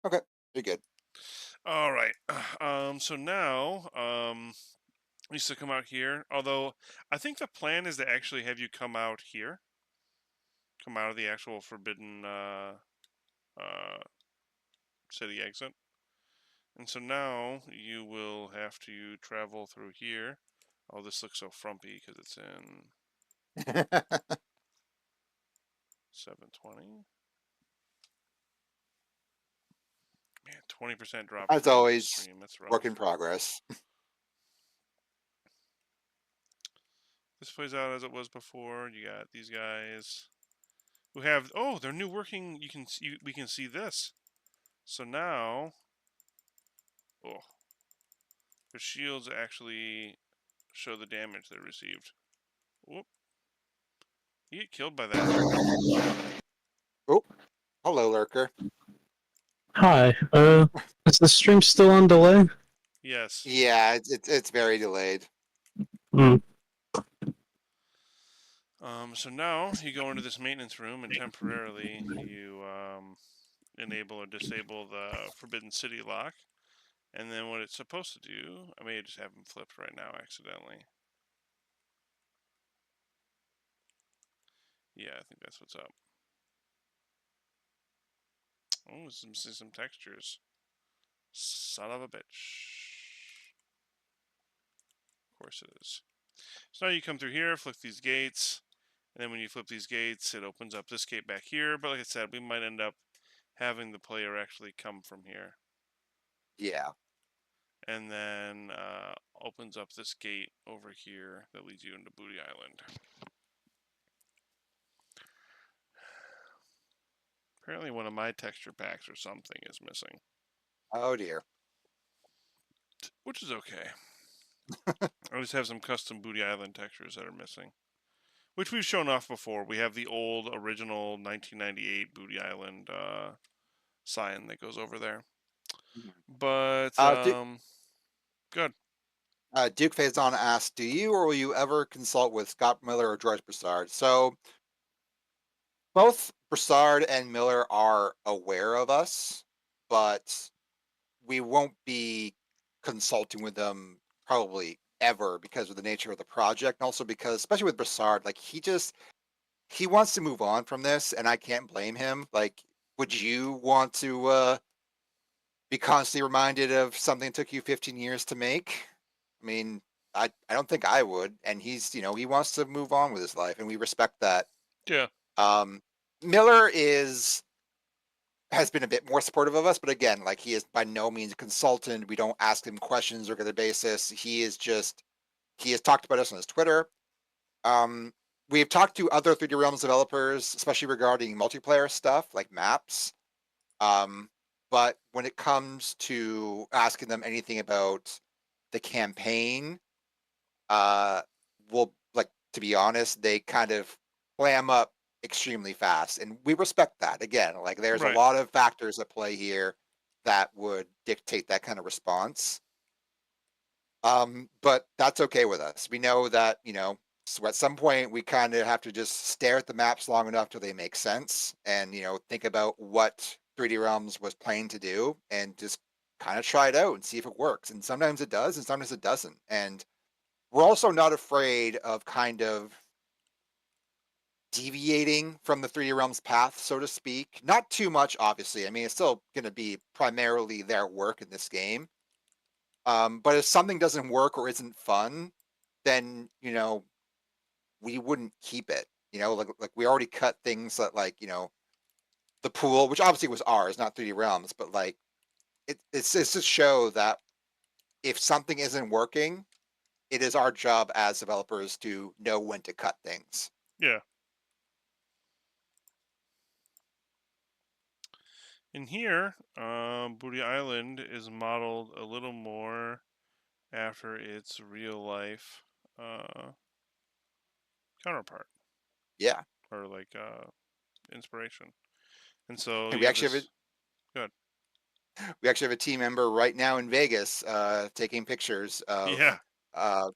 Okay, you're good. All right. So now, needs to come out here. Although, I think the plan is to actually have you come out here. Come out of the actual forbidden city exit. And so now you will have to travel through here. Oh, this looks so frumpy because it's in 720. Man, 20% drop As from the always, stream. That's rough. work in progress. This plays out as it was before. You got these guys who have... Oh, their new working... You can see... We can see this. So now... Oh. Their shields actually show the damage they received. Whoop. You get killed by that. Oh, hello, lurker. Hi. Is the stream still on delay? Yes. Yeah, it's very delayed. Hmm. So now you go into this maintenance room and temporarily you enable or disable the Forbidden City lock. And then what it's supposed to do, I may just have them flipped right now accidentally. Yeah, I think that's what's up. Oh, some textures. Son of a bitch. Of course it is. So now you come through here, flip these gates, and then when you flip these gates, it opens up this gate back here. But like I said, we might end up having the player actually come from here. Yeah. And then opens up this gate over here that leads you into Booty Island. Apparently one of my texture packs or something is missing. Oh dear. Which is okay. I just have some custom Booty Island textures that are missing. Which we've shown off before. We have the old original 1998 Booty Island sign that goes over there. But good. Duke Faison asked, "Do you or will you ever consult with Scott Miller or George Broussard?" So both Broussard and Miller are aware of us, but we won't be consulting with them probably ever because of the nature of the project, and also because, especially with Broussard, like he wants to move on from this, and I can't blame him. Like, would you want to be constantly reminded of something that took you 15 years to make? I mean, I don't think I would. And he's, he wants to move on with his life, and we respect that. Yeah. Miller has been a bit more supportive of us, but again, like, he is by no means a consultant. We don't ask him questions on a regular basis. He has talked about us on his Twitter. We've talked to other 3D Realms developers, especially regarding multiplayer stuff like maps. But when it comes to asking them anything about the campaign, well, like, to be honest, they kind of clam up extremely fast, and we respect that. Again, like there's a Right. lot of factors at play here that would dictate that kind of response. But that's okay with us. We know that, so at some point we kind of have to just stare at the maps long enough till they make sense and, think about what 3D Realms was planning to do and just kind of try it out and see if it works. And sometimes it does and sometimes it doesn't. And we're also not afraid of kind of deviating from the 3D Realms path, so to speak. Not too much, obviously. I mean, it's still going to be primarily their work in this game. But if something doesn't work or isn't fun, then we wouldn't keep it. Like we already cut things that like the pool, which obviously was ours, not 3D Realms, but like it's to show that if something isn't working, it is our job as developers to know when to cut things. Yeah. In here, Booty Island is modeled a little more after its real life counterpart Yeah, or like inspiration. And so and you have this. Good. we actually have a team member right now in Vegas taking pictures of Yeah. uh,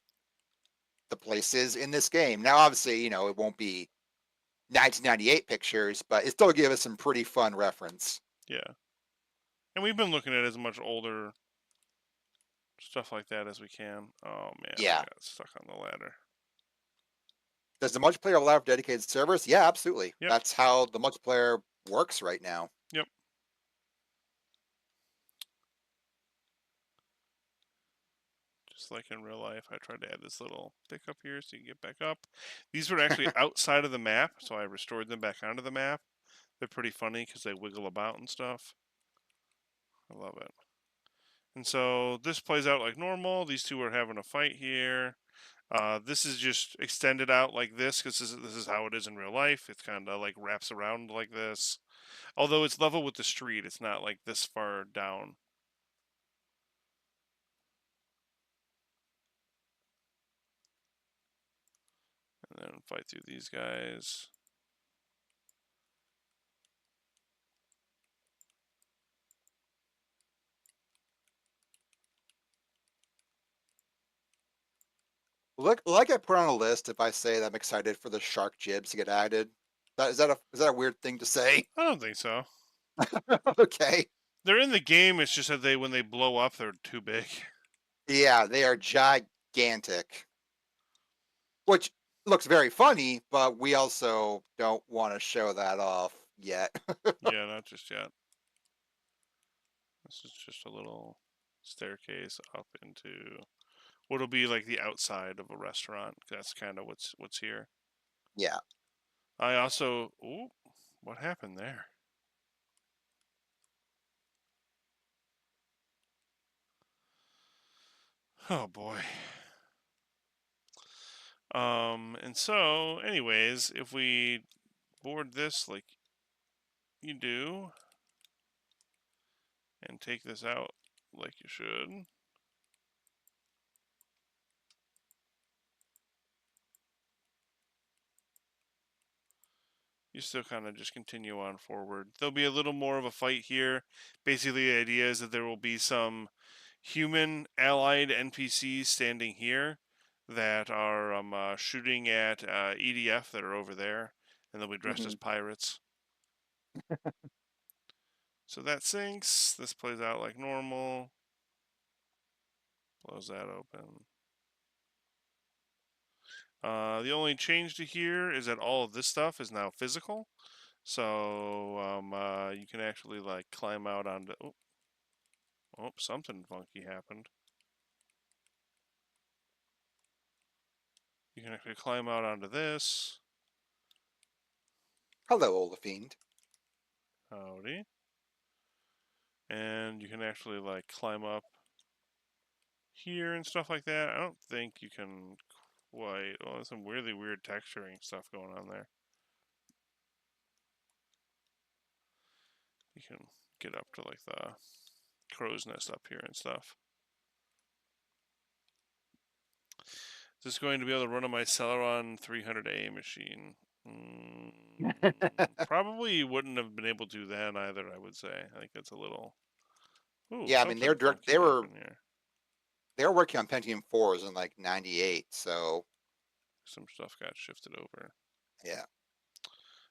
the places in this game. Now, obviously, it won't be 1998 pictures, but it still give us some pretty fun reference. Yeah. And we've been looking at as much older stuff like that as we can. Oh man, I Yeah. got stuck on the ladder. Does the multiplayer allow for dedicated servers? Yeah, absolutely. Yep. That's how the multiplayer works right now. Yep. Just like in real life, I tried to add this little pickup here so you can get back up. These were actually outside of the map, so I restored them back onto the map. They're pretty funny because they wiggle about and stuff. I love it. And so this plays out like normal. These two are having a fight here. This is just extended out like this because this is how it is in real life. It's kind of like wraps around like this. Although it's level with the street, it's not like this far down. And then fight through these guys. Look, like I put on a list if I say that I'm excited for the shark jibs to get added. Is that a weird thing to say? I don't think so. Okay. They're in the game. It's just that when they blow up, they're too big. Yeah, they are gigantic. Which looks very funny, but we also don't want to show that off yet. Yeah, not just yet. This is just a little staircase up into what'll be like the outside of a restaurant. That's kind of what's here. Yeah. I also, ooh, what happened there? Oh boy. And so, anyways, if we board this like you do, and take this out like you should, you still kind of just continue on forward. There'll be a little more of a fight here. Basically, the idea is that there will be some human allied NPCs standing here that are shooting at EDF that are over there, and they'll be dressed as Hmm. pirates. So that sinks. This plays out like normal. Close that open. The only change to here is that all of this stuff is now physical. So you can actually like climb out onto. Oh, something funky happened. You can actually climb out onto this. Hello, Olafiend. Howdy. And you can actually like climb up here and stuff like that. I don't think you can quite. Oh, there's some really weird texturing stuff going on there. You can get up to like the crow's nest up here and stuff. Is this going to be able to run on my Celeron 300A machine? Probably wouldn't have been able to then either, I would say. I think that's a little... Ooh, Yeah, I mean something funky happened here. they were working on Pentium 4s in like '98, so Some stuff got shifted over. yeah.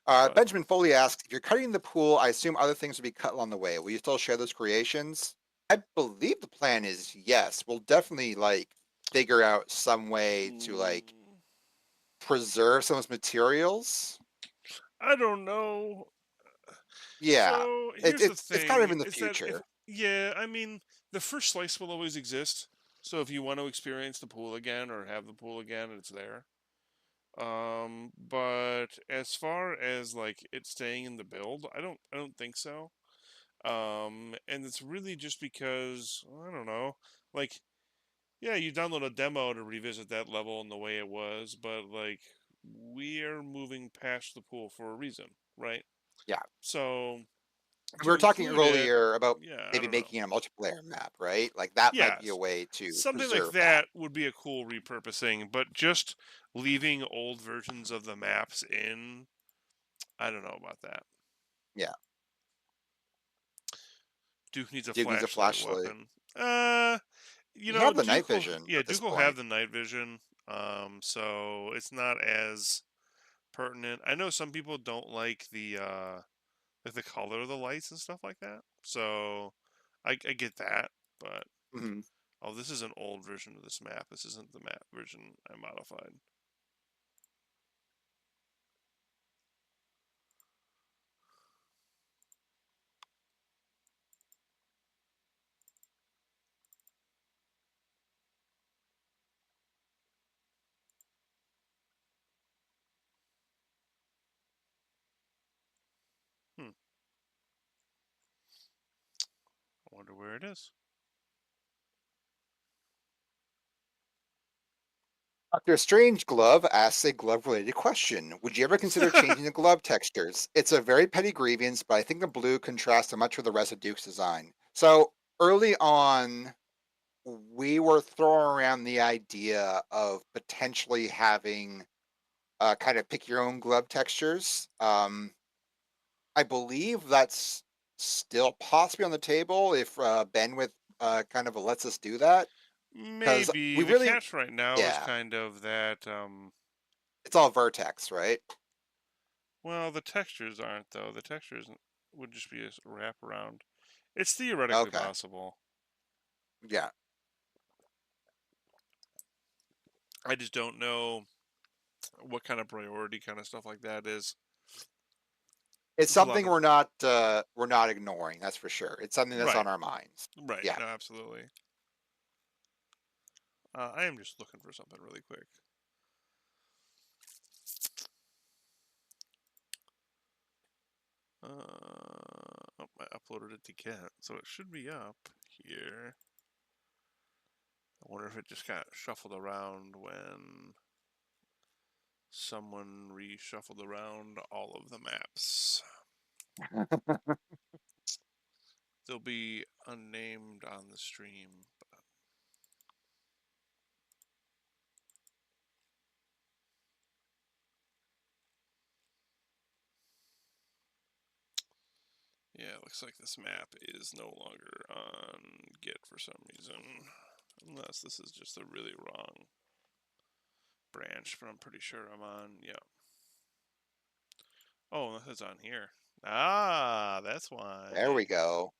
But Benjamin Foley asks, if you're cutting the pool, I assume other things will be cut along the way. Will you still share those creations? I believe the plan is yes. We'll definitely like figure out some way to like preserve some of those materials. I don't know. Yeah, So it's here's the it's it's kind of thing: in the is that if future. yeah, I mean, the first slice will always exist. So if you want to experience the pool again or have the pool again, it's there. But as far as like it staying in the build, I don't think so. And it's really just because I don't know, like yeah, you download a demo to revisit that level and the way it was, but like we are moving past the pool for a reason, right? Yeah, So we to were talking include it, earlier about yeah, I maybe don't know. making a multiplayer map, right? Like that might be a Yes, way to something like preserve that. that would be a cool repurposing, but just leaving old versions of the maps in, I don't know about that. Yeah, Duke needs a Duke needs a flashlight flashlight. weapon. You have the night Duke will, vision yeah, at this Duke will have point. the night vision. So it's not as pertinent. I know some people don't like the color of the lights and stuff like that. So I get that, but Mhm. oh, this is an old version of this map. This isn't the map version I modified. Hmm. I wonder where it is. Dr. Strange Glove asks a glove related question. Would you ever consider changing the glove textures? It's a very petty grievance, but I think the blue contrasts much with the rest of Duke's design. So early on, we were throwing around the idea of potentially having kind of pick your own glove textures. I believe that's still possibly on the table if Bandwidth kind of lets us do that. Because Maybe we the really, catch right now is yeah, kind of that. it's all vertex, right? Well, the textures aren't though. The textures would just be a wraparound. It's theoretically Okay. possible. Yeah. I just don't know what kind of priority kind of stuff like that is. It's It's a lot something of we're not ignoring, that's for sure. It's something that's right, on our minds. right. Yeah. No, absolutely. I am just looking for something really quick. Oh, I uploaded it to get, so it should be up here. I wonder if it just got shuffled around when someone reshuffled around all of the maps. They'll be unnamed on the stream. But yeah, it looks like this map is no longer on Git for some reason. Unless this is just a really wrong branch, but I'm pretty sure I'm on, yeah. Oh, it's on here. Ah, that's why. There we go.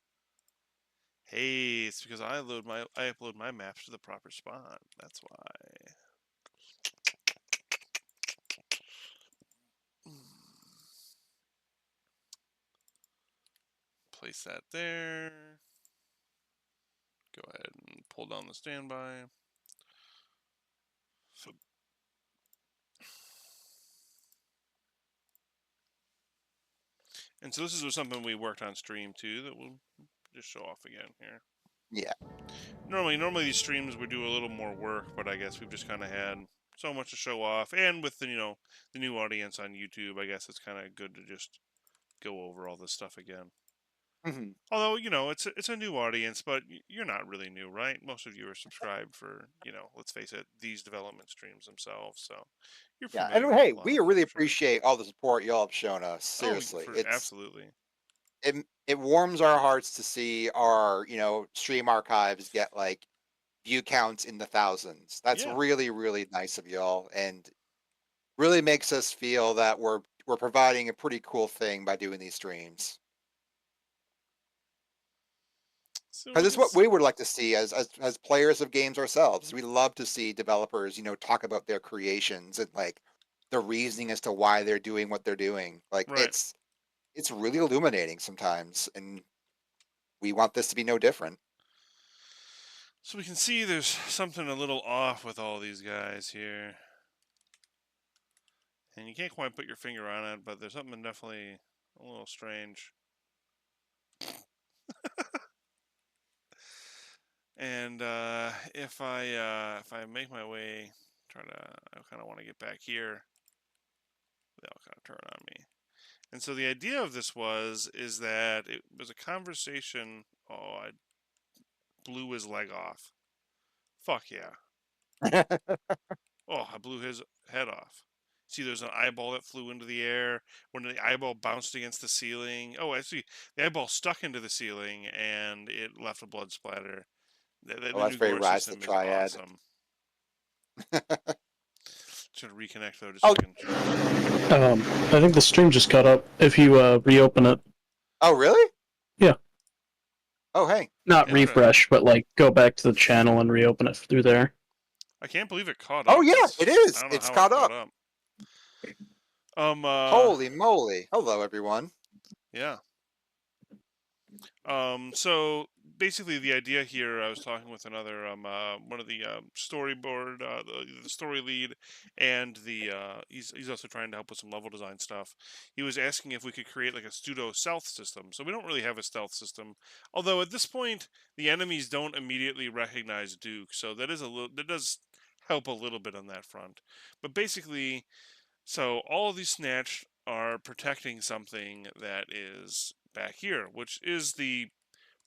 Hey, it's because I upload my maps to the proper spot. That's why. Place that there. Go ahead and pull down the standby. So, and so this is something we worked on stream too that we'll just show off again here. Yeah. Normally these streams we do a little more work, but I guess we've just kind of had so much to show off, and with the new audience on YouTube, I guess it's kind of good to just go over all this stuff again. Mhm. Although, it's a new audience, but you're not really new, right? Most of you are subscribed for, let's face it, these development streams themselves. So you're Yeah, familiar and with hey, a lot we of them, really I'm sure. appreciate all the support y'all have shown us. Oh, Seriously, for absolutely. it warms our hearts to see our stream archives get like view counts in the thousands. That's Yeah. really really nice of y'all, and really makes us feel that we're providing a pretty cool thing by doing these streams. So Because we're it's gonna what we would like to see as players of games ourselves. We love to see developers, talk about their creations and like the reasoning as to why they're doing what they're doing. Like right. it's really illuminating sometimes, and we want this to be no different. So we can see there's something a little off with all these guys here. And you can't quite put your finger on it, but there's something definitely a little strange. And if I make my way, I kind of want to get back here. They'll kind of turn on me. And so the idea of this is that it was a conversation. Oh, I blew his leg off. Fuck yeah. Oh, I blew his head off. See, there's an eyeball that flew into the air. When the eyeball bounced against the ceiling. Oh, actually, the eyeball stuck into the ceiling and it left a blood splatter. The, Oh, the that's new very gore Rise of the system is Triad. awesome. Should reconnect though, just so Oh, I can show you. I think the stream just cut up. If you reopen it, oh, really? yeah, Oh, hey. not Interesting. refresh, but like go back to the channel and reopen it through there. I can't believe it caught Oh, up. yeah, it I is. don't know It's how it caught caught up. up. Um. Uh. Holy moly! Hello, everyone. Yeah. So basically, the idea here, I was talking with another, one of the storyboard, the story lead, and he's also trying to help with some level design stuff. He was asking if we could create like a pseudo stealth system. So we don't really have a stealth system, although at this point the enemies don't immediately recognize Duke, so that does help a little bit on that front. But basically, so all of these snatched are protecting something that is back here, which is the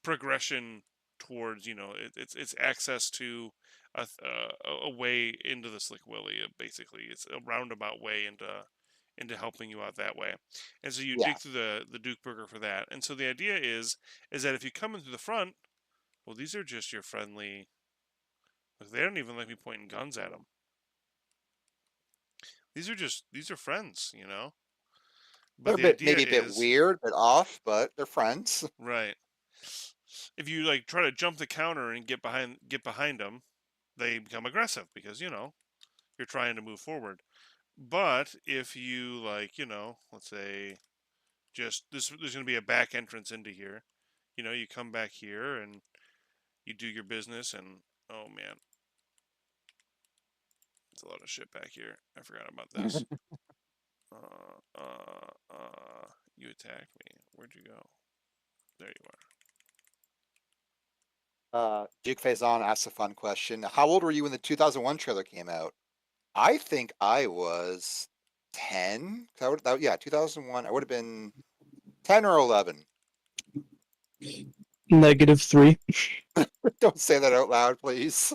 progression towards it's access to a way into the Slick Willy. Basically, it's a roundabout way into helping you out that way. And so you Yeah. dig through the Duke Burger for that. And so the idea is that if you come in through the front, well, these are just your friendly. Look, they don't even like me pointing guns at them. These are friends. They're But a the bit, idea maybe a bit is weird, but off, but they're friends. right. If you like try to jump the counter and get behind them, they become aggressive because you're trying to move forward. But if you like, let's say just there's going to be a back entrance into here. You come back here and you do your business, and oh man, it's a lot of shit back here. I forgot about this. You attacked me. Where'd you go? There you are. Duke Faison asks a fun question. How old were you when the 2001 trailer came out? I think I was 10. Yeah, 2001. I would have been 10 or 11. -3. Don't say that out loud, please.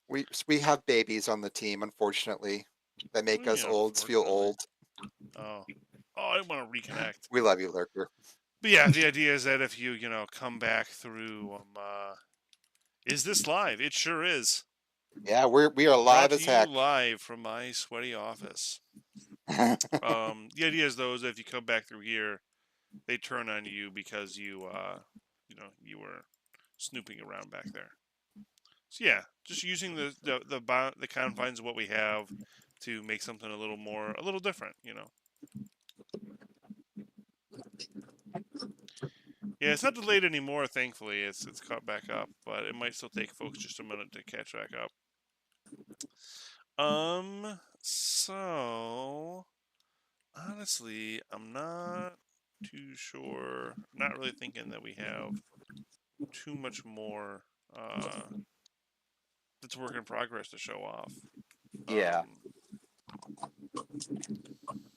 We have babies on the team, unfortunately, that What make do you us mean, olds feel unfortunately? old. Oh, I didn't want to reconnect. We love you, Lurker. But yeah, the idea is that if you come back through is this live? It sure is. Yeah, we are Brought live to as you heck. live from my sweaty office. The idea is though is that if you come back through here, they turn on you because you were snooping around back there. So yeah, just using the confines of what we have to make something a little different. Yeah, it's not delayed anymore, thankfully. It's caught back up, but it might still take folks just a minute to catch back up. So honestly, I'm not too sure. Not really thinking that we have too much more that's work in progress to show off. Yeah. Um,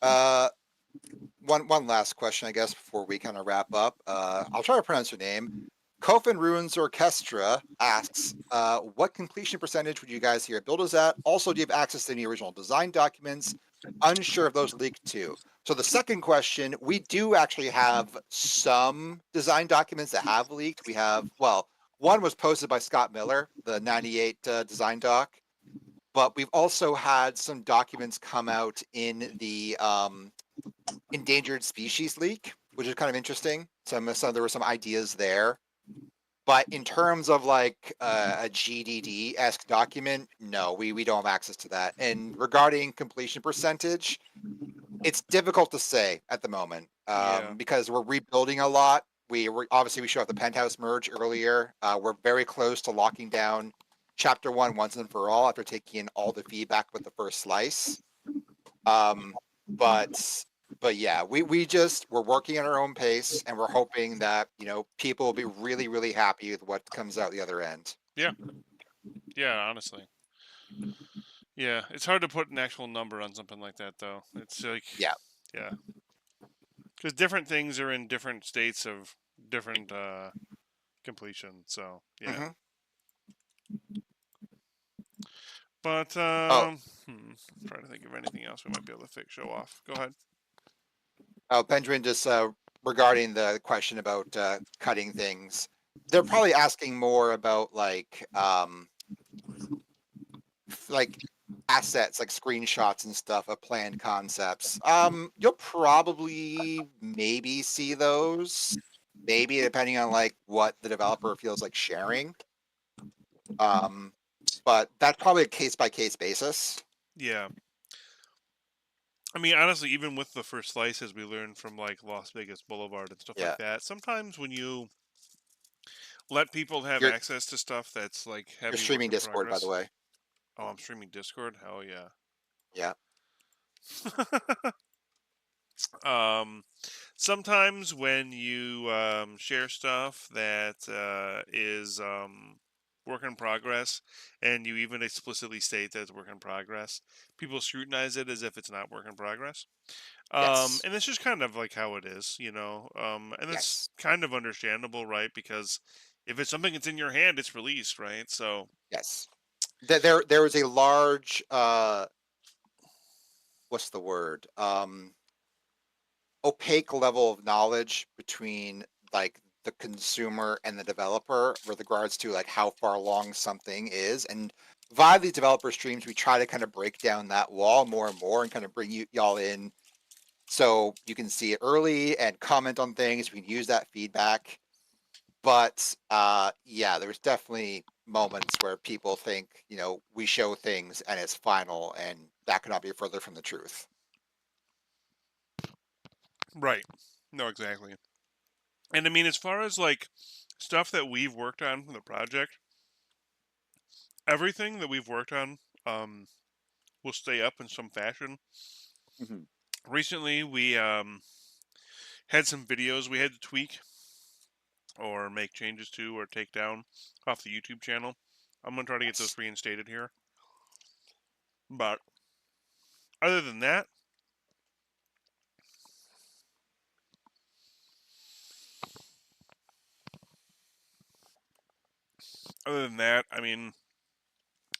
Uh, one last question, I guess, before we kind of wrap up. I'll try to pronounce your name. Coffin Ruins Orchestra asks, what completion percentage would you guys here at Builders at? Also, do you have access to any original design documents? Unsure if those leaked too. So the second question, we do actually have some design documents that have leaked. We have, well, one was posted by Scott Miller, the 98 design doc, but we've also had some documents come out in the endangered species leak, which is kind of interesting. There were some ideas there. But in terms of like a GDD-esque document, no, we don't have access to that. And regarding completion percentage, it's difficult to say at the moment because we're rebuilding a lot. We showed off the Penthouse merge earlier. We're very close to locking down Chapter 1 once and for all after taking in all the feedback with the first slice. But yeah, we're working at our own pace, and we're hoping that people will be really, really happy with what comes out the other end. Yeah, honestly. Yeah, it's hard to put an actual number on something like that, though. It's like, Yeah, because different things are in different states of different completion. So yeah, hmm but Oh, trying to think of anything else we might be able to show off. Go ahead. Benjamin, just regarding the question about cutting things, they're probably asking more about like assets, like screenshots and stuff of planned concepts. You'll probably maybe see those, maybe depending on like what the developer feels like sharing. But that's probably a case by case basis. Yeah. I mean, honestly, even with the first slice, as we learned from like Las Vegas Boulevard and stuff Yeah, like that, sometimes when you let people have you're access to stuff that's like you're heavy work streaming in Discord, by the progress. way. Oh, I'm streaming Discord. Hell yeah. Yeah, Sometimes when you share stuff that is work in progress, and you even explicitly state that it's work in progress, people scrutinize it as if it's not work in progress. yes, And it's just kind of like how it is, and it's yes, kind of understandable, right? Because if it's something that's in your hand, it's released, right? So, yes. There is a large what's the word? Opaque level of knowledge between like the consumer and the developer with regards to like how far along something is. And via these developer streams, we try to kind of break down that wall more and more and kind of bring y'all in so you can see it early and comment on things. We can use that feedback. But yeah, there's definitely moments where people think, we show things and it's final, and that cannot be further from the truth. right. No, exactly. And I mean, as far as like stuff that we've worked on from the project, everything that we've worked on will stay up in some fashion. Mhm. Recently, we had some videos we had to tweak or make changes to or take down off the YouTube channel. I'm going to try to get those Yes. reinstated here. But other than that, I mean,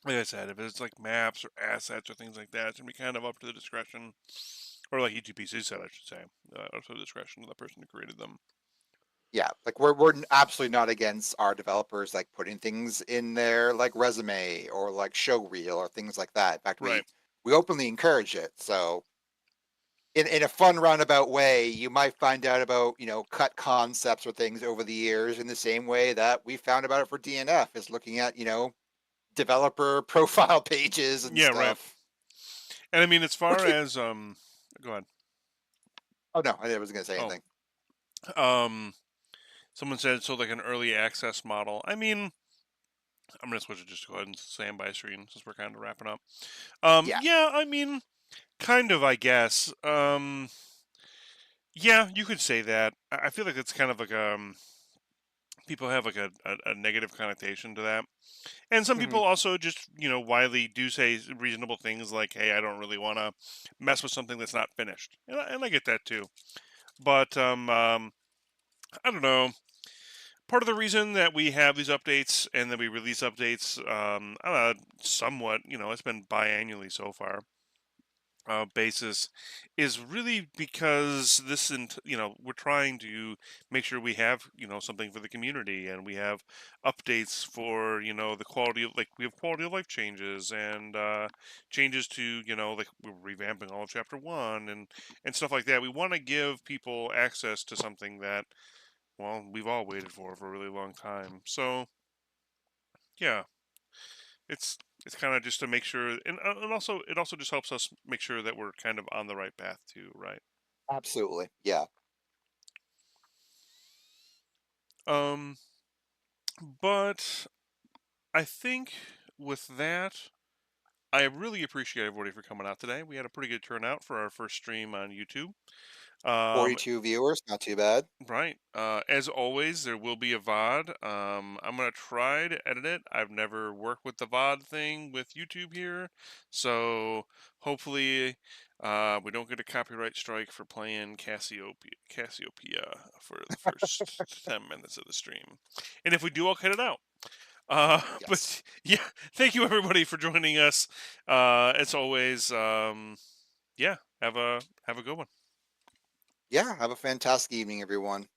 like I said, if it's like maps or assets or things like that, it's going to be kind of up to the discretion, or like ETPC said, I should say, up to the discretion of the person who created them. Yeah, like we're absolutely not against our developers like putting things in their like resume or like show reel or things like that. In fact, we Right. we openly encourage it. So in a fun roundabout way, you might find out about, cut concepts or things over the years in the same way that we found about it for DNF is looking at, developer profile pages and Yeah, right. stuff. And I mean, as Which far we as go ahead. Oh no, I wasn't gonna say Oh, anything. someone said so like an early access model. I mean, I'm gonna switch it just to go ahead and standby screen since we're kind of wrapping up. Yeah. Yeah, I mean, kind of, I guess. Yeah, you could say that. I feel like it's kind of like people have like a negative connotation to that. And some Hmm. people also just, widely do say reasonable things like, hey, I don't really want to mess with something that's not finished. And I get that too. But I don't know. Part of the reason that we have these updates and that we release updates, somewhat, it's been biannually so far, basis is really because we're trying to make sure we have something for the community, and we have updates for the quality of, like, we have quality of life changes, and changes to, like, we're revamping all of chapter 1 and stuff like that. We want to give people access to something that, well, we've all waited for a really long time. So yeah, it's kind of just to make sure, and also it also just helps us make sure that we're kind of on the right path too, right? Absolutely. Yeah. um but I think with that, I really appreciate everybody for coming out today. We had a pretty good turnout for our first stream on YouTube. um 42 viewers, not too bad. Right. As always, there will be a VOD. I'm gonna try to edit it. I've never worked with the VOD thing with YouTube here, so hopefully, we don't get a copyright strike for playing Cassiopeia for the first 10 minutes of the stream. And if we do, I'll cut it out. Yes. But yeah, thank you everybody for joining us. As always, yeah, have a good one. Yeah. Have a fantastic evening, everyone.